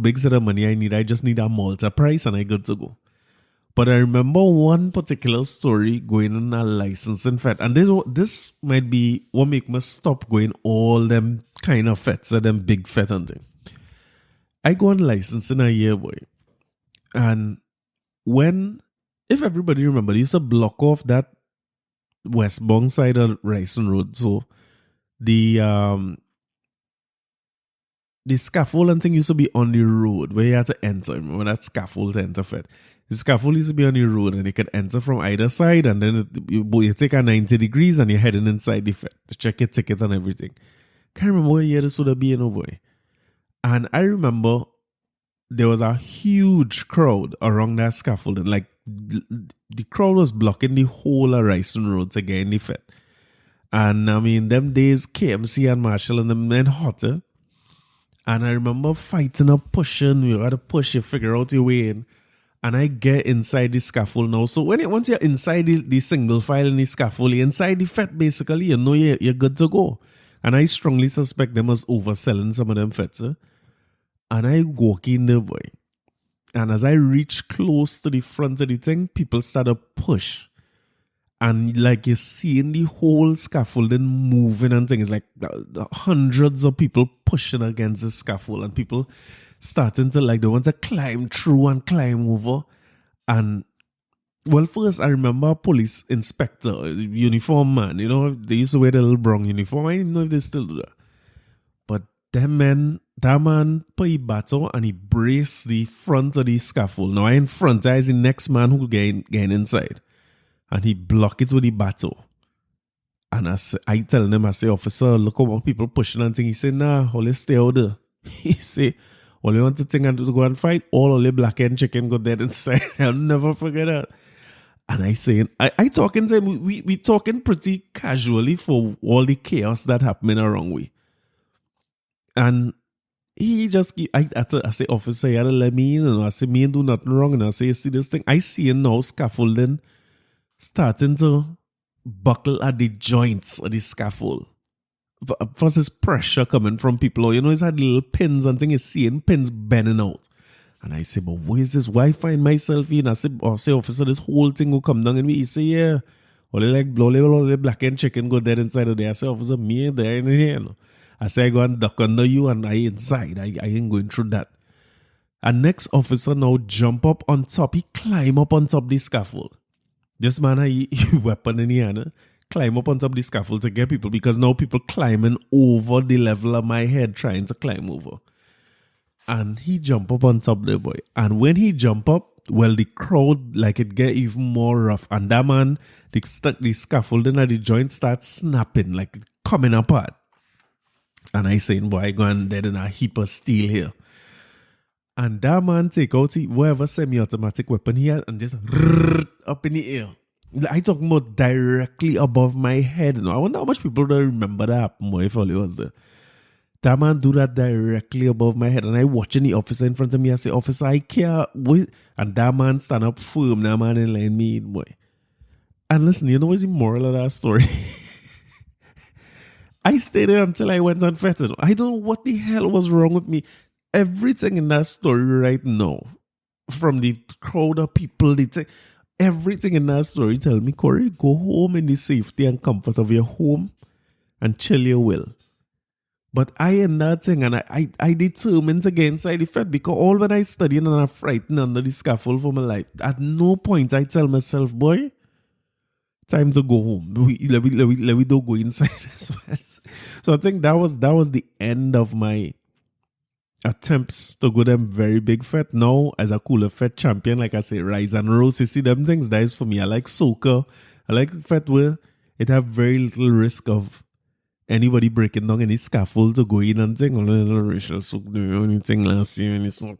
big set of money I need. I just need a Malta price and I good to go. But I remember one particular story going on a licensing fete. And this might be what make me stop going all them kind of fetes, them big fete and thing. I go on licensing a year, boy. And if everybody remember, they used to block off that westbound side of Ryson Road. So the scaffold and thing used to be on the road where you had to enter. Remember that scaffold to enter fete? The scaffold used to be on the road and you could enter from either side and then you take a 90 degrees and you're heading inside the fete to check your tickets and everything. Can't remember what year this would have been, boy. And I remember there was a huge crowd around that scaffolding. Like the crowd was blocking the whole of Ryson Road to get in the fete. And I mean, them days KMC and Marshall and them men hotter. And I remember fighting up, pushing. You had to push, you figure out your way in. And I get inside the scaffold now. So once you're inside the single file in the scaffold, you're inside the fete basically, you're good to go. And I strongly suspect them as overselling some of them fetes. And I walk in there, boy. And as I reach close to the front of the thing, people start to push. And like you're seeing the whole scaffolding moving and things, like hundreds of people pushing against the scaffold and people starting to they want to climb through and climb over. And well, first I remember a police inspector, uniform man, they used to wear the little brown uniform. I didn't know if they still do that. But that man put a battle and he braced the front of the scaffold. Now I in front, I is the next man who get inside. And he blocked it with the battle. And I tell him, officer, look at what people pushing and things. He said, nah, only stay out there. He say, all you want to think and to go and fight, all the black and chicken go dead inside. I'll never forget that. And I say, I talking to him, we talking pretty casually for all the chaos that happening around we. And he just, I say, officer, you had to let me in. And I say, me ain't do nothing wrong. And I say, you see this thing? I see him now scaffolding starting to buckle at the joints of the scaffold. First, this pressure coming from people. He's had little pins and things. He's seeing pins bending out. And I say, but what is this? Why find myself in? I say, officer, this whole thing will come down. And he say, yeah. All the black and chicken go dead inside of there. I say, officer, me ain't there in here. I say, I go and duck under you and I inside. I ain't going through that. And next officer now jump up on top. He climb up on top of the scaffold. This man had a weapon in his hand. Climb up on top of the scaffold to get people because now people climbing over the level of my head trying to climb over. And he jump up on top there, boy. And when he jump up, well, the crowd, it get even more rough. And that man, the scaffolding at the joint starts snapping, coming apart. And I saying, boy, I go and dead in a heap of steel here. And that man take out whatever semi-automatic weapon he had and just up in the air. I talking about directly above my head. I wonder how much people don't remember that happen if only was there. That man do that directly above my head. And I watching the officer in front of me. I say, officer, I care. And that man stand up firm. That man in line me in, boy. And listen, what's the moral of that story? I stayed there until I went on fete. I don't know what the hell was wrong with me. Everything in that story right now, from the crowd of people, everything in that story tell me, Corey, go home in the safety and comfort of your home and chill your will. But I in that thing, and I determined to get inside the fete because all when I studying and I'm frightened under the scaffold for my life, at no point I tell myself, boy, time to go home. Let me don't go inside this fete. So I think that was the end of my attempts to go them very big fete. Now, as a cooler fete champion, like I say, rise and rose, you see them things, that is for me. I like soccer. I like fete where it have very little risk of anybody breaking down any scaffold to go in and thing, or racial so anything last year, and it's so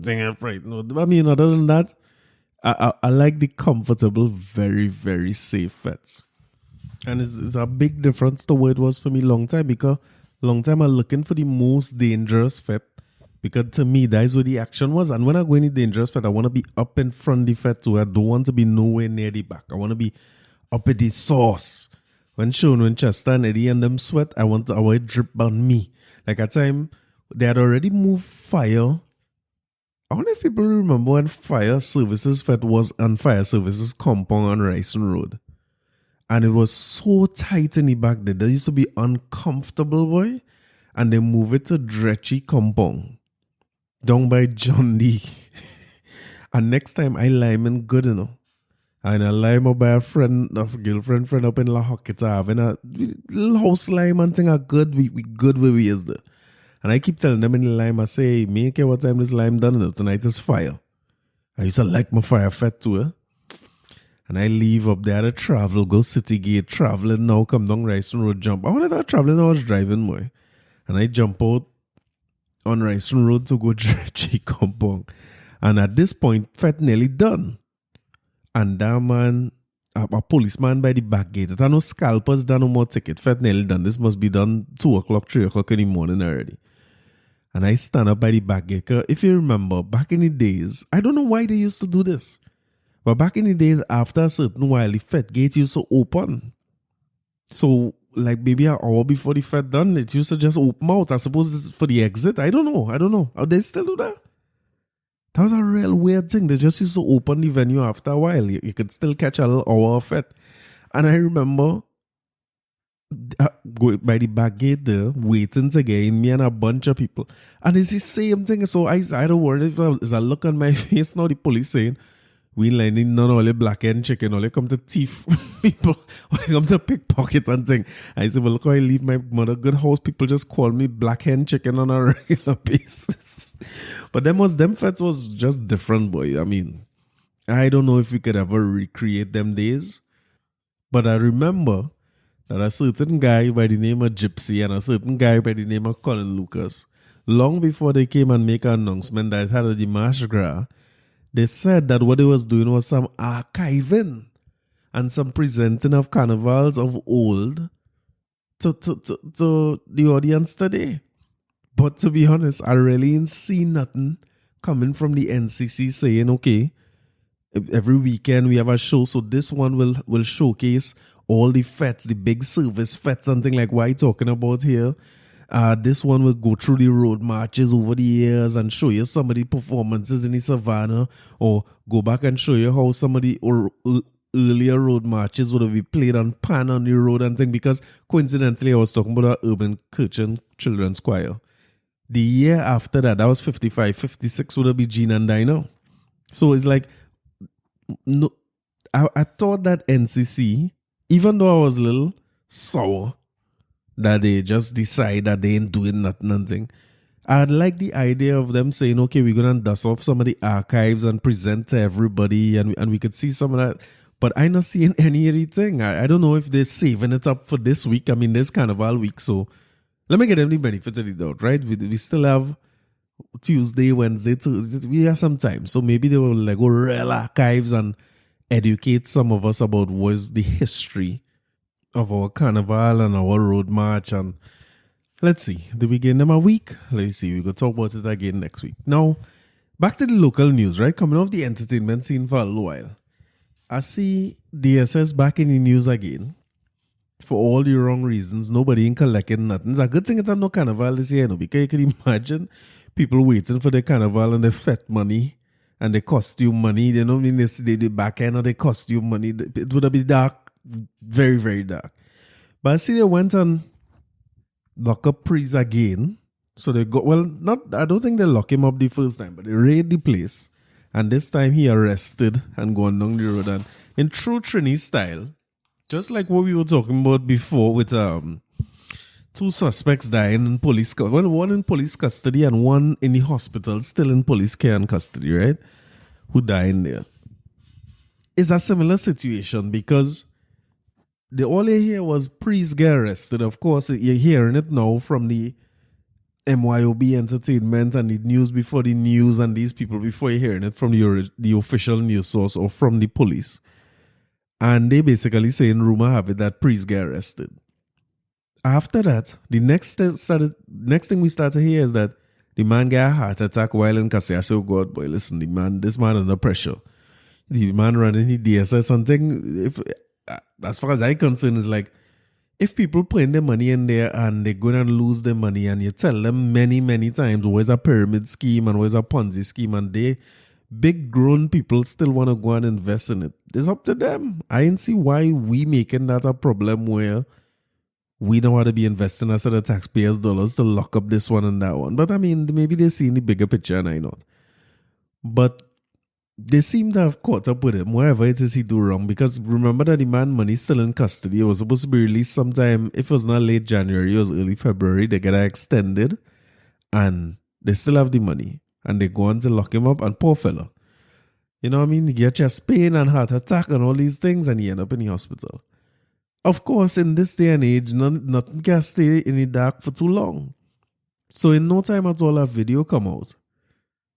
thing right. No, I mean, other than that, I like the comfortable, very, very safe fets. And it's a big difference to what it was for me long time, because long time I'm looking for the most dangerous fet, because to me that is where the action was. And when I go in the dangerous fet, I want to be up in front of the fet, so I don't want to be nowhere near the back. I want to be up at the source. When Sean Winchester and Eddie and them sweat, I want it drip on me. Like at time they had already moved fire. I wonder if people remember when fire services fet was on fire services compound on Ryson Road. And it was so tight in the back there. That used to be uncomfortable, boy. And they move it to Dretchy Compound. Down by John D. And next time I lime in good, And I lime up by a girlfriend friend up in La Hocketa having a little house lime and thing are good. We good where we is there. And I keep telling them in the lime, I say, me care what time this lime done. Tonight is fire. I used to like my fire fat too, And I leave up there to travel, go City Gate, traveling now, come down Ryson Road, jump. I wonder if I was traveling, I was driving, boy. And I jump out on Ryson Road to go Dredgy Compound. And at this point, fet nearly done. And that man, a policeman by the back gate, there are no scalpers, there are no more ticket. Fet nearly done. This must be done 2 o'clock, 3 o'clock in the morning already. And I stand up by the back gate. If you remember, back in the days, I don't know why they used to do this. But back in the days, after a certain while, the Fete gate used to open. So, like maybe an hour before the Fete done, it used to just open out. I suppose it's for the exit. I don't know. They still do that? That was a real weird thing. They just used to open the venue after a while. You could still catch a little hour of Fete. And I remember going by the back gate there, waiting to get in, me and a bunch of people. And it's the same thing. So I don't worry if there's a look on my face now, the police saying, we ain't lining none of all the black hen chicken, all they come to thief people, all they come to pickpocket and thing. I said, well, look how I leave my mother good house. People just call me black hen chicken on a regular basis. But them fets was just different, boy. I mean, I don't know if we could ever recreate them days. But I remember that a certain guy by the name of Gypsy and a certain guy by the name of Colin Lucas, long before they came and make an announcement that it had a Dimash Gras, they said that what they was doing was some archiving and some presenting of carnivals of old to the audience today. But to be honest, I really ain't seen nothing coming from the NCC saying, okay, every weekend we have a show, so this one will showcase all the fetes, the big service fetes, something like what I'm talking about here. This one will go through the road marches over the years and show you some of the performances in the savannah, or go back and show you how some of the earlier road marches would have been played on pan on the road and thing. Because coincidentally, I was talking about our urban Kirchen children's choir. The year after that was 55, 56 would have been Gene and Dino. So it's like, no, I thought that NCC, even though I was a little sour that they just decide that they ain't doing nothing. I'd like the idea of them saying, okay, we're going to dust off some of the archives and present to everybody, and we could see some of that. But I'm not seeing any anything. I don't know if they're saving it up for this week. I mean, there's Carnival week, so let me get them the benefit of the doubt, right? We still have Tuesday, Wednesday, Thursday. We have some time. So maybe they will like go real archives and educate some of us about what is the history of our carnival and our road march. And let's see, did we give them a week? Let's see, we could talk about it again next week. Now, back to the local news, right? Coming off the entertainment scene for a little while. I see DSS back in the news again for all the wrong reasons. Nobody ain't collecting nothing. It's a good thing it's no carnival this year, because you can imagine people waiting for their carnival and their fete money and their costume money. They don't mean the back end of their costume money. It would have been dark. Very, very dark. But I see they went and lock up Preeze again. So they got, I don't think they lock him up the first time, but they raid the place. And this time he arrested and gone down the road. And in true Trini style, just like what we were talking about before with 2 suspects dying in police custody. Well, one in police custody and one in the hospital, still in police care and custody, right? Who died in there. It's a similar situation because all you hear was Preeze get arrested. Of course, you're hearing it now from the MYOB Entertainment and the news before the news and these people before you're hearing it from the official news source or from the police. And they basically saying rumor have it that Preeze get arrested. After that, the next thing we start to hear is that the man got a heart attack while in custody. I say, oh God, boy, listen, this man under pressure. The man running the DSS something. If as far as I'm concerned, is like if people putting their money in there and they're going to lose their money, and you tell them many, many times where's a pyramid scheme and where's a Ponzi scheme, and they big grown people still want to go and invest in it. It's up to them. I ain't see why we making that a problem where we don't want to be investing as the taxpayers' dollars to lock up this one and that one. But I mean, maybe they see the bigger picture and I not. But they seem to have caught up with him, whatever it is he do wrong. Because remember that the man money still in custody. It was supposed to be released sometime, if it was not late January, it was early February. They get it extended and they still have the money. And they go on to lock him up, and poor fella. You know what I mean? You get chest pain and heart attack and all these things and you end up in the hospital. Of course, in this day and age, nothing can stay in the dark for too long. So in no time at all, a video come out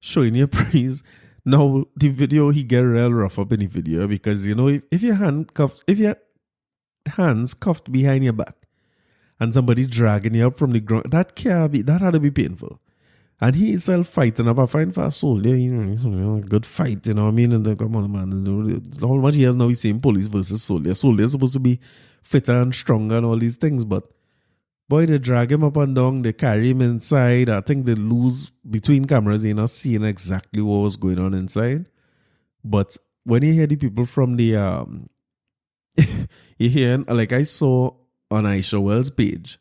showing you Preeze. Now, the video, he get real rough up in the video because, you know, if your hands cuffed behind your back and somebody dragging you up from the ground, that had to be painful. And he himself fighting up a fine fast soldier, you know, good fight, you know what I mean? And then, come on, man, how much he has now, he's saying police versus soldier. Soldier is supposed to be fitter and stronger and all these things, but boy, they drag him up and down, they carry him inside. I think they lose between cameras, you're not seeing exactly what was going on inside. But when you hear the people from the, you hear, like I saw on Aisha Wells' page,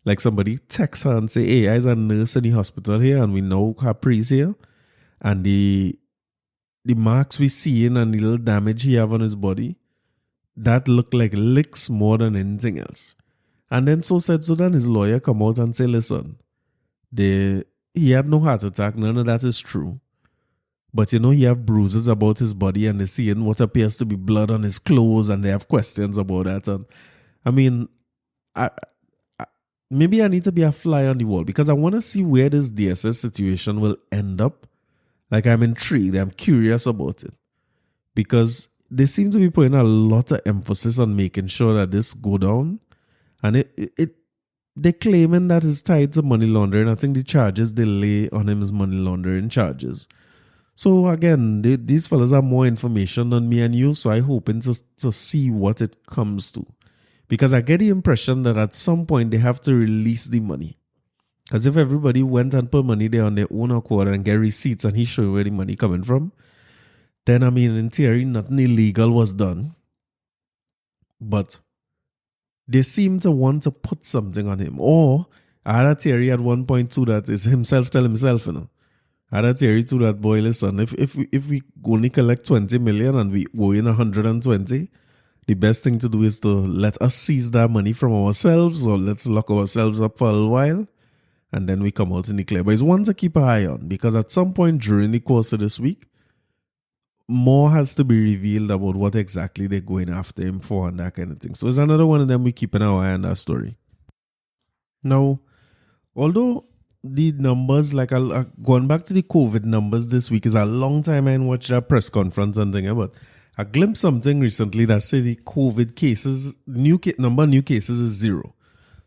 like somebody text her and say, hey, I's a nurse in the hospital here and we know her Preeze here. And the marks we seeing and the little damage he have on his body, that look like licks more than anything else. And then so then his lawyer come out and say, listen, he had no heart attack, none of that is true. But you know, he have bruises about his body and they're seeing what appears to be blood on his clothes and they have questions about that. And I mean, maybe I need to be a fly on the wall because I want to see where this DSS situation will end up. Like, I'm intrigued. I'm curious about it. Because they seem to be putting a lot of emphasis on making sure that this go down. And they're claiming that it's tied to money laundering. I think the charges they lay on him is money laundering charges. So again, these fellas have more information than me and you. So I'm hoping to see what it comes to. Because I get the impression that at some point they have to release the money. Because if everybody went and put money there on their own accord and get receipts and he showing where the money coming from, then I mean, in theory, nothing illegal was done. But they seem to want to put something on him. Or I had a theory at one point too that is himself tell himself, you know. I had a theory too that, boy, listen, if we only collect 20 million and we owe in 120, the best thing to do is to let us seize that money from ourselves, or let's lock ourselves up for a while and then we come out in the clear. But it's one to keep an eye on because at some point during the course of this week, more has to be revealed about what exactly they're going after him for and that kind of thing. So it's another one of them we keep an eye on that story. Now, although the numbers, like going back to the COVID numbers this week, is a long time I didn't watch that press conference and thing, but I glimpsed something recently that said the COVID cases, number of new cases is 0.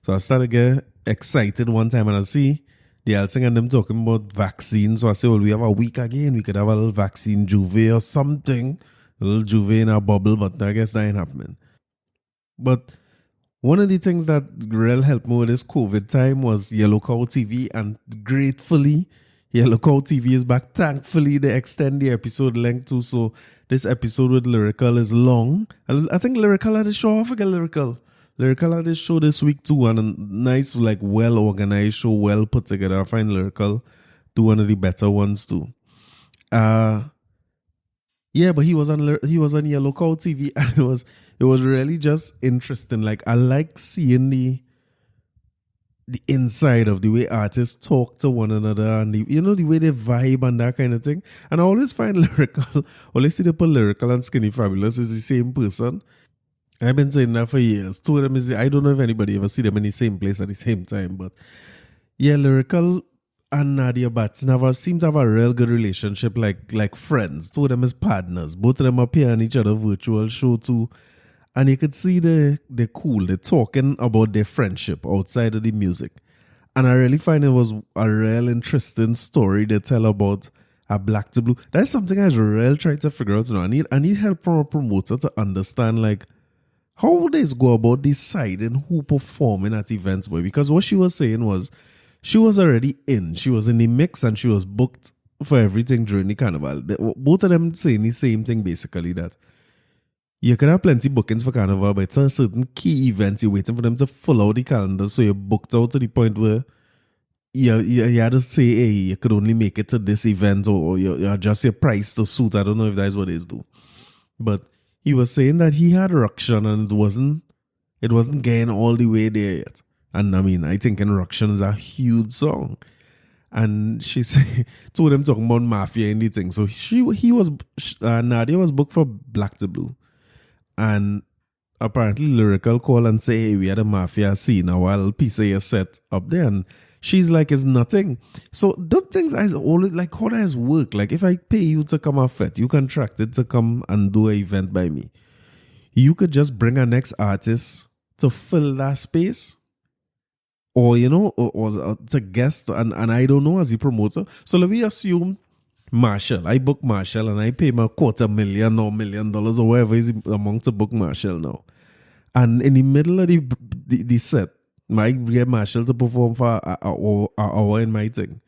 So I started to get excited one time and I see the Helsing and them talking about vaccines. So I say, well, we have a week again. We could have a little vaccine juve or something. A little juve in our bubble, but I guess that ain't happening. But one of the things that really helped me with this COVID time was Yellow Cow TV. And gratefully, Yellow Cow TV is back. Thankfully, they extend the episode length too. So this episode with Lyrical is long. I think Lyrical had a show. I forget Lyrical. Lyrical had this show this week too, and a nice, like, well-organized show, well put together. I find Lyrical to one of the better ones too. Yeah, but he was on Yellow Cow TV, and it was really just interesting. Like, I like seeing the inside of the way artists talk to one another and the way they vibe and that kind of thing. And I always find Lyrical, always see they put Lyrical and Skinny Fabulous is the same person. I've been saying that for years. Two of them is, I don't know if anybody ever see them in the same place at the same time, but yeah, Lyrical and Nadia Bats never seem to have a real good relationship, like friends. Two of them is partners. Both of them appear on each other virtual show too. And you could see they're cool. They're talking about their friendship outside of the music. And I really find it was a real interesting story they tell about a Black to Blue. That's something I was really trying to figure out. I need help from a promoter to understand like how would they go about deciding who performing at events, boy? Because what she was saying was she was already in. She was in the mix and she was booked for everything during the carnival. Both of them saying the same thing basically, that you could have plenty bookings for carnival, but it's a certain key events you're waiting for them to fill out the calendar, so you're booked out to the point where you had to say, hey, you could only make it to this event, or you adjust your price to suit. I don't know if that's what it do. But he was saying that he had Ruction and it wasn't getting all the way there yet. And I mean, I think Ruction is a huge song. And she said, two of them talking about Mafia and the thing. So Nadia was booked for Black to Blue. And apparently Lyrical call and say, hey, we had a Mafia scene, a wild piece of your set up there. And she's like, it's nothing. So those things I always like, how does it work? Like if I pay you to come a Fete, you contracted to come and do an event by me. You could just bring a next artist to fill that space. Or, or to guest, and I don't know, as a promoter. So let me assume Marshall. I book Marshall and I pay my $250,000 or $1 million or whatever is amount to book Marshall now. And in the middle of the set, I get Marshall to perform for an hour in my thing.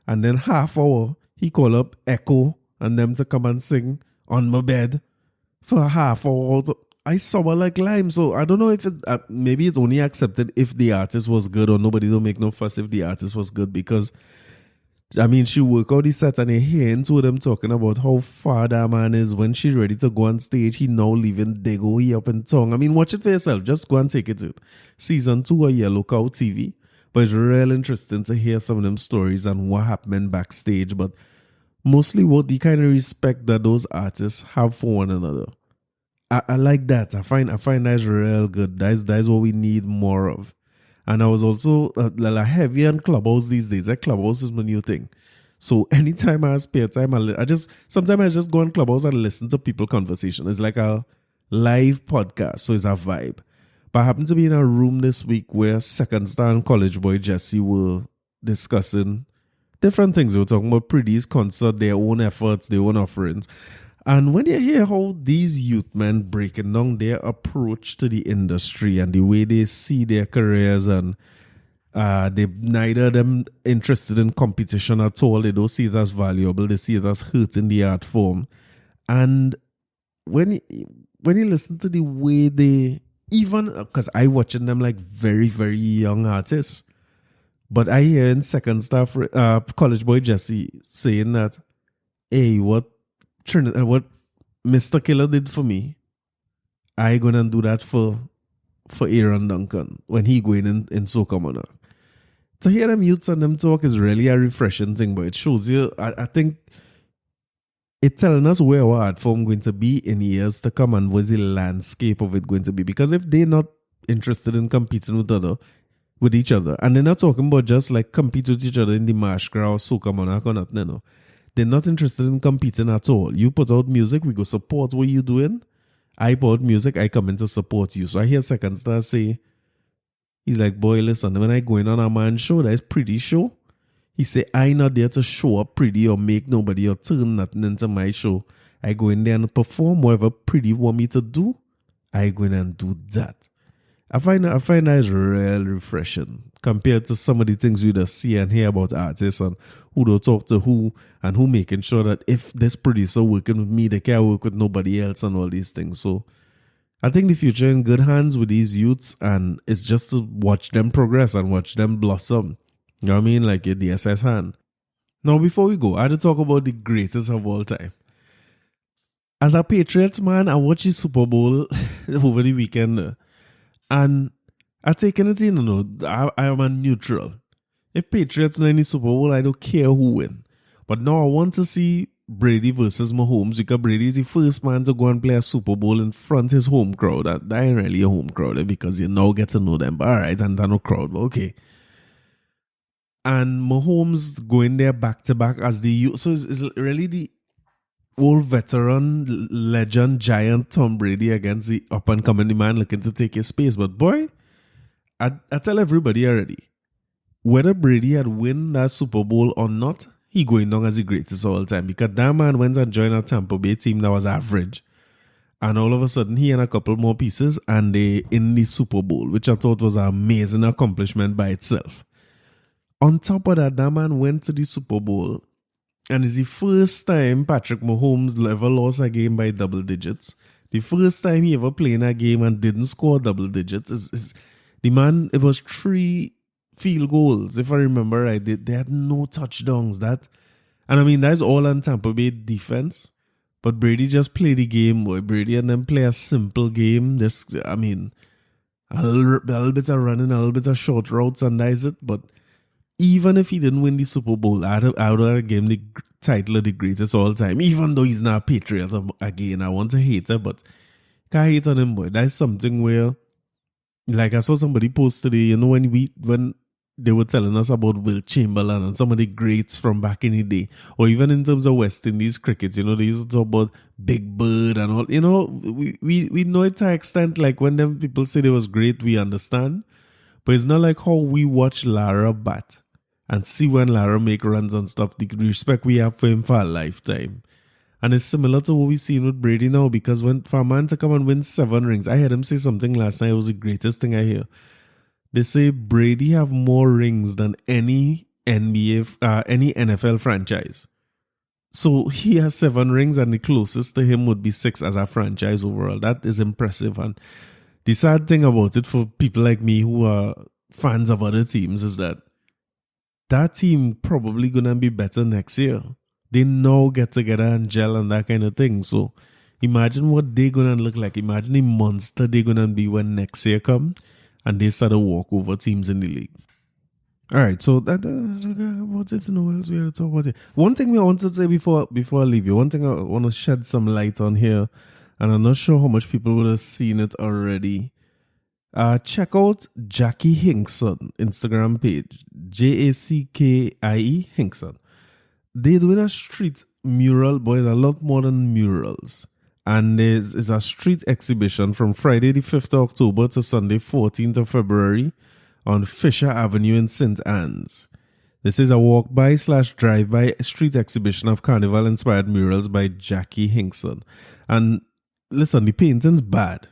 And then half hour, he call up Echo and them to come and sing on my bed for a half hour. I sour like lime. So I don't know if maybe it's only accepted if the artist was good, or nobody don't make no fuss if the artist was good, because I mean, she work out the set and you hear two of them talking about how far that man is. When she's ready to go on stage, he now leaving Dago, he up in tongue. I mean, watch it for yourself. Just go and take it in. Season 2 of Yellow Cow TV. But it's real interesting to hear some of them stories and what happened backstage. But mostly what the kind of respect that those artists have for one another. I like that. I find that's real good. That's what we need more of. And I was also heavy on Clubhouse these days. Like Clubhouse is my new thing. So anytime I have spare time, sometimes I just go on Clubhouse and listen to people conversation. It's like a live podcast, so it's a vibe. But I happened to be in a room this week where Second Star and College Boy Jesse were discussing different things. They were talking about Preeze's concert, their own efforts, their own offerings. And when you hear how these youth men breaking down their approach to the industry and the way they see their careers, and they neither of them interested in competition at all. They don't see it as valuable. They see it as hurting the art form. And when you listen to the way they, even because I watching them like very, very young artists, but I hear in Second Star College Boy Jesse saying that, hey, what Mr. Killer did for me, I gonna do that for Aaron Duncan when he going in Soca Monarch. To hear them youths and them talk is really a refreshing thing, but it shows you, I think it's telling us where our art form going to be in years to come and what's the landscape of it going to be. Because if they're not interested in competing with each other, and they're not talking about just like compete with each other in the Mashgra or Soca Monarch or nothing, they're not interested in competing at all. You put out music, we go support what you're doing. I put out music, I come in to support you. So I hear Second Star say, he's like, boy, listen, when I go in on a man show, that is pretty show. He say, I not there to show up pretty or make nobody or turn nothing into my show. I go in there and perform whatever pretty want me to do. I go in and do that. I find that real refreshing compared to some of the things we just see and hear about artists and who don't talk to who and who making sure that if this producer working with me, they can't work with nobody else and all these things. So I think the future in good hands with these youths, and it's just to watch them progress and watch them blossom. You know what I mean? Like the SS hand. Now, before we go, I had to talk about the greatest of all time. As a Patriots man, I watched the Super Bowl over the weekend. And I take anything, I am a neutral. If Patriots are in the Super Bowl, I don't care who win. But now I want to see Brady versus Mahomes, because Brady is the first man to go and play a Super Bowl in front of his home crowd. That ain't really a home crowd because you now get to know them. But all right, and that no crowd, but okay. And Mahomes going there back to back as the so it's really the old veteran legend giant Tom Brady against the up and coming man looking to take his space. But boy, I tell everybody already, whether Brady had win that Super Bowl or not, he going down as the greatest of all time, because that man went and joined a Tampa Bay team that was average. And all of a sudden, he and a couple more pieces, and they in the Super Bowl, which I thought was an amazing accomplishment by itself. On top of that, that man went to the Super Bowl, and it's the first time Patrick Mahomes ever lost a game by double digits. The first time he ever played in a game and didn't score double digits. The man, it was 3 field goals, if I remember right. They had no touchdowns. And I mean, that's all on Tampa Bay defense. But Brady just played the game, boy. Brady and them play a simple game. Just, I mean, a little bit of running, a little bit of short routes, and that's it. But even if he didn't win the Super Bowl, I would have given the title of the greatest all time. Even though he's not a Patriot again, I want to hate him, but can't hate on him, boy. That's something where, like I saw somebody post today, you know, when they were telling us about Will Chamberlain and some of the greats from back in the day, or even in terms of West Indies cricket, you know, they used to talk about Big Bird and all. You know, we know it to an extent, like when them people say they was great, we understand. But it's not like how we watch Lara bat and see when Lara make runs and stuff, the respect we have for him for a lifetime. And it's similar to what we've seen with Brady now, because for a man to come and win 7 rings, I heard him say something last night, it was the greatest thing I hear. They say Brady have more rings than any any NFL franchise. So he has 7 rings, and the closest to him would be 6 as a franchise overall. That is impressive. And the sad thing about it for people like me who are fans of other teams is that team probably gonna be better next year. They now get together and gel and that kind of thing. So imagine what they're gonna look like. Imagine the monster they're gonna be when next year comes and they start to walk over teams in the league. All right, so that about it. No else we have to talk about it. One thing we wanted to say before I leave you. One thing I want to shed some light on here, and I'm not sure how much people would have seen it already. Check out Jackie Hinkson Instagram page, JACKIE Hinkson. They're doing a street mural, but it's a lot more than murals. And it's a street exhibition from Friday the 5th of October to Sunday 14th of February on Fisher Avenue in St. Anne's. This is a walk-by/drive-by street exhibition of carnival-inspired murals by Jackie Hinkson. And listen, the painting's bad.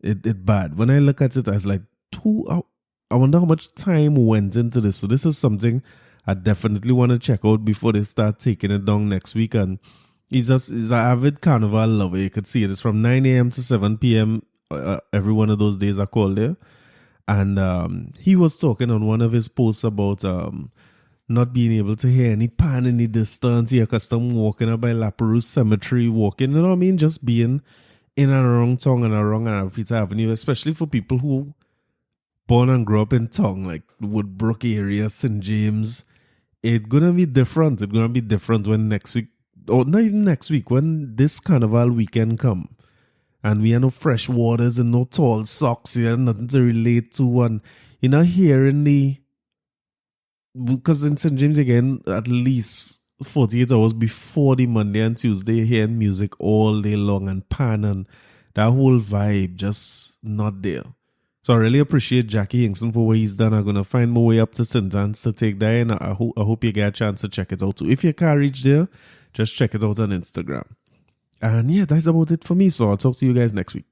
It's bad. When I look at it, I was like, I wonder how much time went into this. So this is something I definitely want to check out before they start taking it down next week. And he's an avid carnival lover. You could see it. It's from 9 a.m. to 7 p.m. Every one of those days are called there. And he was talking on one of his posts about not being able to hear any pan in the distance. He accustomed walking up by La Perouse Cemetery, walking, you know what I mean? Just being in and around town and around Peter Avenue, especially for people who born and grew up in town, like Woodbrook area, St. James. It's going to be different. It's going to be different when next week, or not even next week, when this carnival weekend come. And we have no fresh waters and no tall socks here, nothing to relate to. And you're not hearing because in St. James again, at least 48 hours before the Monday and Tuesday, you're hearing music all day long and pan, and that whole vibe just not there. So I really appreciate Jackie Hinkson for what he's done. I'm going to find my way up to St. Anne's to take that, and I hope you get a chance to check it out too. If you can't reach there, just check it out on Instagram. And yeah, that's about it for me. So I'll talk to you guys next week.